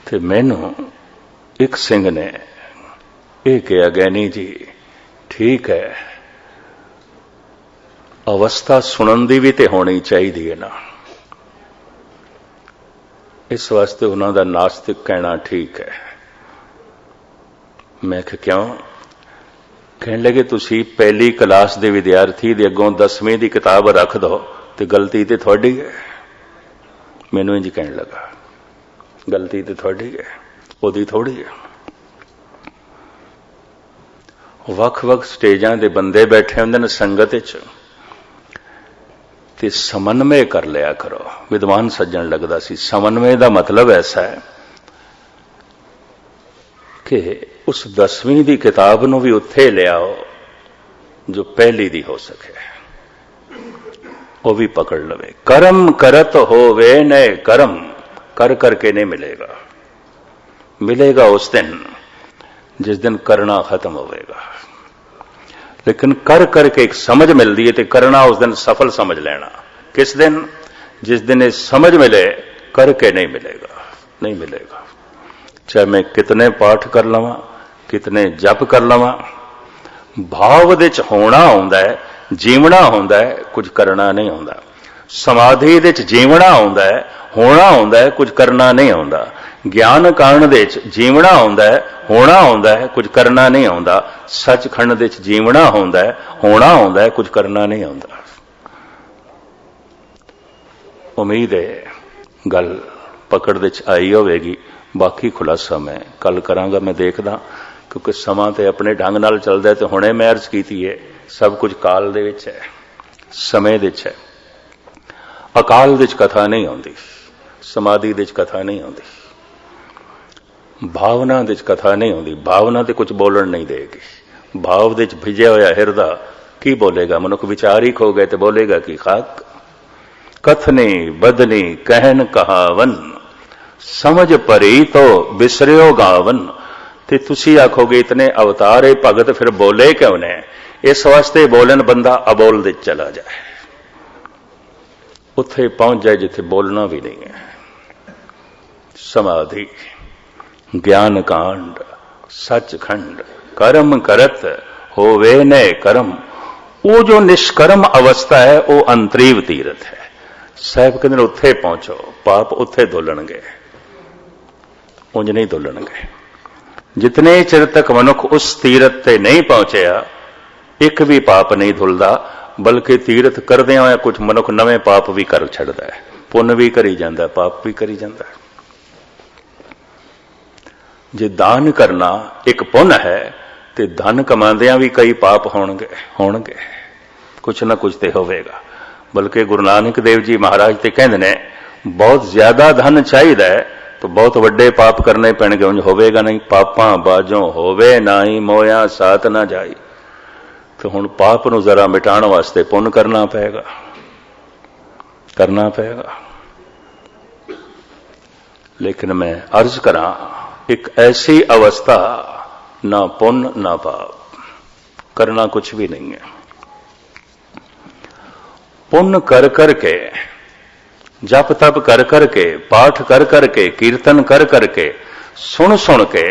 ते मैनू एक सिंह ने यह कहा, ज्ञानी जी ठीक है, अवस्था सुनन दी भी ते होनी चाहिए ना। इस वास्ते उन्हों का नास्तिक कहना ठीक है। मैं क्यों? कहने लगे तुसी पहली क्लास के विद्यार्थी दे अगों 10वीं की किताब रख दो तो गलती तो थोड़ी है। मैनू इंज कहने लगा, गलती तो थोड़ी है, ओदी थोड़ी है। वख-वख स्टेजां दे बंदे बैठे होंदे ने संगत विच, ते समन्वय कर लिया करो। विद्वान सज्जन लगता सी। समन्वय का मतलब ऐसा है कि उस 10वीं की किताब नूं भी उत्थे ले आओ जो पहली दी हो सके, वो भी पकड़ लवे। कर्म करत होवे नए कर्म, कर करके नहीं मिलेगा। मिलेगा उस दिन जिस दिन करना खत्म होगा। लेकिन कर करके एक समझ मिलती है, तो करना उस दिन सफल समझ लेना। किस दिन? जिस दिन ये समझ मिले, करके नहीं मिलेगा, नहीं मिलेगा। चाहे मैं कितने पाठ कर लवां, कितने जप कर लवां, भाव दे च होना होंदा है, जीवना होंदा है, कुछ करना नहीं होंदा। समाधि दे च जीवना होंदा है, होना होंदा है, कुछ करना नहीं होंदा। ਗਿਆਨ ਕਾਂਡ ਦੇ ਵਿੱਚ ਜੀਵਣਾ ਆਉਂਦਾ ਹੈ, ਹੋਣਾ ਆਉਂਦਾ ਹੈ, ਕੁਝ ਕਰਨਾ ਨਹੀਂ ਆਉਂਦਾ। ਸੱਚਖੰਡ ਦੇ ਵਿੱਚ ਜੀਵਣਾ ਹੁੰਦਾ ਹੈ, ਹੋਣਾ ਆਉਂਦਾ ਹੈ, ਕੁਝ ਕਰਨਾ ਨਹੀਂ ਆਉਂਦਾ। ਉਮੀਦ ਹੈ ਗੱਲ ਪਕੜ ਦੇ ਵਿੱਚ ਆਈ ਹੋਵੇਗੀ। ਬਾਕੀ ਖੁਲਾਸਾ ਮੈਂ ਕੱਲ ਕਰਾਂਗਾ। ਮੈਂ ਦੇਖਦਾ ਕਿਉਂਕਿ ਸਮਾਂ ਤੇ ਆਪਣੇ ਢੰਗ ਨਾਲ ਚੱਲਦਾ ਤੇ ਹੁਣੇ ਮੈਂ ਅਰਜ਼ ਕੀਤੀ ਹੈ ਸਭ ਕੁਝ ਕਾਲ ਦੇ ਵਿੱਚ ਹੈ, ਸਮੇਂ ਦੇ ਵਿੱਚ ਹੈ। ਅਕਾਲ ਦੇ ਵਿੱਚ ਕਥਾ ਨਹੀਂ ਆਉਂਦੀ, ਸਮਾਧੀ ਦੇ ਵਿੱਚ ਕਥਾ ਨਹੀਂ ਆਉਂਦੀ, ਭਾਵਨਾ ਦੇ ਵਿੱਚ ਕਥਾ ਨਹੀਂ ਆਉਂਦੀ। ਭਾਵਨਾ ਤੇ ਕੁਝ ਬੋਲਣ ਨਹੀਂ ਦੇਗੀ। ਭਾਵ ਦੇ ਵਿੱਚ ਭਿਜਿਆ ਹੋਇਆ ਹਿਰਦਾ ਕੀ ਬੋਲੇਗਾ? ਮਨੁੱਖ ਵਿਚਾਰ ਹੀ ਖੋ ਗਏ ਤੇ ਬੋਲੇਗਾ ਕੀ? ਖਾਕ ਕਥਨੀ ਬਦਨੀ ਕਹਿਨ ਕਹਾਵਨ ਸਮਝ ਪਰੀ ਤੋ ਬਿਸਰਿਓ ਗਾਵਨ। ਤੇ ਤੁਸੀਂ ਆਖੋਗੇ ਇਤਨੇ ਅਵਤਾਰੇ ਭਗਤ ਫਿਰ ਬੋਲੇ ਕਿਉਂ ਨੇ? ਇਸ ਵਾਸਤੇ ਬੋਲਣ ਬੰਦਾ ਅਬੋਲ ਦੇ ਚਲਾ ਜਾਏ, ਉੱਥੇ ਪਹੁੰਚ ਜਾਏ ਜਿੱਥੇ ਬੋਲਣਾ ਵੀ ਨਹੀਂ ਹੈ। ਸਮਾਧੀ, ਗਿਆਨ ਕਾਂਡ, ਸੱਚਖੰਡ, ਕਰਮ ਕਰਤ ਹੋਵੇ ਨੇ ਕਰਮ। ਉਹ ਜੋ ਨਿਸ਼ਕਰਮ ਅਵਸਥਾ ਹੈ ਉਹ ਅੰਤਰੀਵ ਤੀਰਥ ਹੈ। ਸਾਹਿਬ ਕਹਿੰਦੇ ਨੇ ਉੱਥੇ ਪਹੁੰਚੋ, ਪਾਪ ਉੱਥੇ ਧੁੱਲਣਗੇ, ਉਂਝ ਨਹੀਂ ਧੁੱਲਣਗੇ। ਜਿਤਨੇ ਚਿਰ ਤੱਕ ਮਨੁੱਖ ਉਸ ਤੀਰਥ ਤੇ ਨਹੀਂ ਪਹੁੰਚਿਆ ਇੱਕ ਵੀ ਪਾਪ ਨਹੀਂ ਧੁੱਲਦਾ, ਬਲਕਿ ਤੀਰਥ ਕਰਦਿਆਂ ਹੋਇਆ ਕੁਝ ਮਨੁੱਖ ਨਵੇਂ ਪਾਪ ਵੀ ਕਰ ਛੱਡਦਾ ਹੈ। ਪੁੰਨ ਵੀ ਕਰੀ ਜਾਂਦਾ, ਪਾਪ ਵੀ ਕਰੀ ਜਾਂਦਾ। ਜੇ ਦਾਨ ਕਰਨਾ ਇੱਕ ਪੁੰਨ ਹੈ ਤੇ ਧਨ ਕਮਾਉਂਦਿਆਂ ਵੀ ਕਈ ਪਾਪ ਹੋਣਗੇ, ਕੁਛ ਨਾ ਕੁਛ ਤੇ ਹੋਵੇਗਾ। ਬਲਕਿ ਗੁਰੂ ਨਾਨਕ ਦੇਵ ਜੀ ਮਹਾਰਾਜ ਤੇ ਕਹਿੰਦੇ ਨੇ ਬਹੁਤ ਜ਼ਿਆਦਾ ਧਨ ਚਾਹੀਦਾ ਹੈ ਤਾਂ ਬਹੁਤ ਵੱਡੇ ਪਾਪ ਕਰਨੇ ਪੈਣਗੇ, ਉਂਝ ਹੋਵੇਗਾ ਨਹੀਂ। ਪਾਪਾਂ ਬਾਝੋਂ ਹੋਵੇ ਨਾਹੀ ਮੋਇਆ ਸਾਥ ਨਾ ਜਾਈ। ਤੇ ਹੁਣ ਪਾਪ ਨੂੰ ਜ਼ਰਾ ਮਿਟਾਉਣ ਵਾਸਤੇ ਪੁੰਨ ਕਰਨਾ ਪਏਗਾ। ਲੇਕਿਨ ਮੈਂ ਅਰਜ਼ ਕਰਾਂ ਇੱਕ ਐਸੀ ਅਵਸਥਾ ਨਾ ਪੁੰਨ ਨਾ ਪਾਪ, ਕਰਨਾ ਕੁਛ ਵੀ ਨਹੀਂ ਹੈ। ਪੁੰਨ ਕਰ ਕਰਕੇ, ਜਪ ਤਪ ਕਰ ਕਰਕੇ, ਪਾਠ ਕਰ ਕਰਕੇ, ਕੀਰਤਨ ਕਰ ਕਰਕੇ, ਸੁਣ ਸੁਣ ਕੇ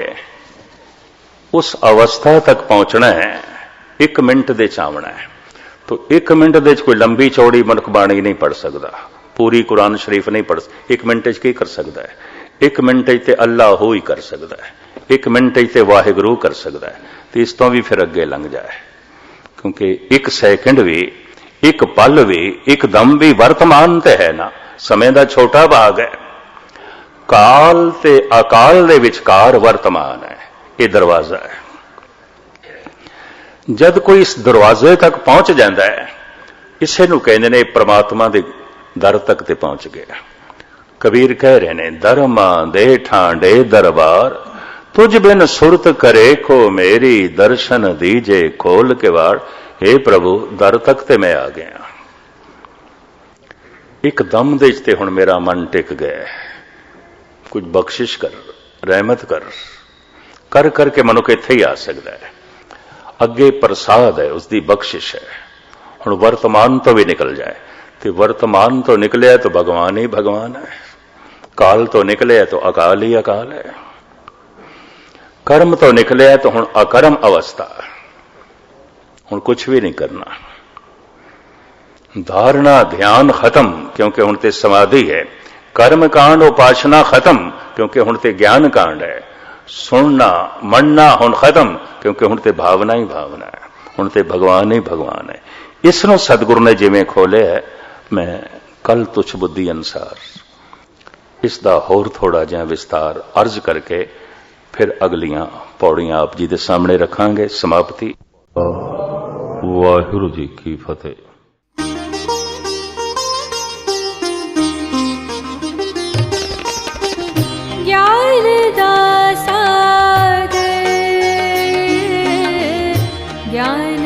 ਉਸ ਅਵਸਥਾ ਤੱਕ ਪਹੁੰਚਣਾ ਹੈ। 1 ਮਿੰਟ ਦੇ ਚਾਵਣਾ ਹੈ। तो 1 ਮਿੰਟ ਦੇ ਵਿੱਚ ਕੋਈ ਲੰਬੀ ਚੌੜੀ ਮਨੁੱਖ ਬਾਣੀ ਨਹੀਂ ਪੜ ਸਕਦਾ, ਪੂਰੀ ਕੁਰਾਨ ਸ਼ਰੀਫ ਨਹੀਂ ਪੜ। 1 ਮਿੰਟ ਵਿੱਚ ਕੀ ਕਰ ਸਕਦਾ ਹੈ? 1 ਮਿੰਟ ਵਿੱਚ ਤੇ ਅੱਲਾਹ ਹੋ ਹੀ ਕਰ ਸਕਦਾ ਹੈ, 1 ਮਿੰਟ ਵਿੱਚ ਤੇ ਵਾਹਿਗੁਰੂ ਕਰ ਸਕਦਾ ਹੈ। ਤੇ ਇਸ ਤੋਂ ਵੀ ਫਿਰ ਅੱਗੇ ਲੰਘ ਜਾਏ, ਕਿਉਂਕਿ 1 ਸੈਕਿੰਡ ਵੀ, 1 ਪਲ ਵੀ, 1 ਦਮ ਵੀ ਵਰਤਮਾਨ ਤੇ ਹੈ ਨਾ, ਸਮੇਂ ਦਾ ਛੋਟਾ ਭਾਗ ਹੈ। ਕਾਲ ਤੇ ਅਕਾਲ ਦੇ ਵਿਚਕਾਰ ਵਰਤਮਾਨ ਹੈ, ਇਹ ਦਰਵਾਜ਼ਾ ਹੈ। ਜਦ ਕੋਈ ਇਸ ਦਰਵਾਜ਼ੇ ਤੱਕ ਪਹੁੰਚ ਜਾਂਦਾ ਹੈ, ਇਸੇ ਨੂੰ ਕਹਿੰਦੇ ਨੇ ਪ੍ਰਮਾਤਮਾ ਦੇ ਦਰ ਤੱਕ ਤੇ ਪਹੁੰਚ ਗਿਆ। ਕਬੀਰ ਕਹਿ ਰਹੇ ਨੇ ਦਰਮਾ ਦੇ ਠਾਂਡੇ ਦਰਬਾਰ, ਤੁਝ ਬਿਨ ਸੁਰਤ ਕਰੇ ਕੋ ਮੇਰੀ, ਦਰਸ਼ਨ ਦੀਜੇ ਖੋਲ ਕੇ ਵਾੜ। हे ਪ੍ਰਭੂ ਦਰ ਤੱਕ ਤੇ ਮੈਂ ਆ ਗਿਆ, ਇੱਕਦਮ ਦੇ ਚ ਤੇ ਹੁਣ ਮੇਰਾ ਮਨ ਟਿਕ ਗਿਆ। ਕੁਝ ਬਖਸ਼ਿਸ਼ ਕਰ, ਰਹਿਮਤ ਕਰ ਕਰਕੇ ਮਨੁੱਖ ਇੱਥੇ ਹੀ ਆ ਸਕਦਾ ਹੈ। ਅੱਗੇ ਪ੍ਰਸਾਦ ਹੈ, ਉਸ ਦੀ ਬਖਸ਼ਿਸ਼ ਹੈ। ਹੁਣ ਵਰਤਮਾਨ ਤੋਂ ਵੀ ਨਿਕਲ ਜਾਏ, ਤੇ ਵਰਤਮਾਨ ਤੋਂ ਨਿਕਲਿਆ ਤਾਂ ਭਗਵਾਨ ਹੀ ਭਗਵਾਨ ਹੈ। ਕਾਲ ਤੋਂ ਨਿਕਲਿਆ ਤਾਂ ਅਕਾਲ ਹੀ ਅਕਾਲ ਹੈ। ਕਰਮ ਤੋਂ ਨਿਕਲਿਆ ਤਾਂ ਹੁਣ ਅਕਰਮ ਅਵਸਥਾ, ਹੁਣ ਕੁਝ ਵੀ ਨਹੀਂ ਕਰਨਾ। धारणा ध्यान खत्म, क्योंकि हुण ते समाधि है। कर्म कांड उपासना खत्म, क्योंकि हुण ते ज्ञान कांड है। सुनना मनना हुण खत्म, क्योंकि हुण ते भावना ही भावना है, हुण ते भगवान ही भगवान है। इसनों सतगुरु ने जिवें खोले है, मैं कल तुच्छ बुद्धि अनुसार इसका होर थोड़ा जिहा विस्तार अर्ज करके फिर अगलियां पौड़ियां आप जी के सामने रखांगे। समाप्ति। वाहिगुरू जी की फतेह। ज्ञान दासा ज्ञान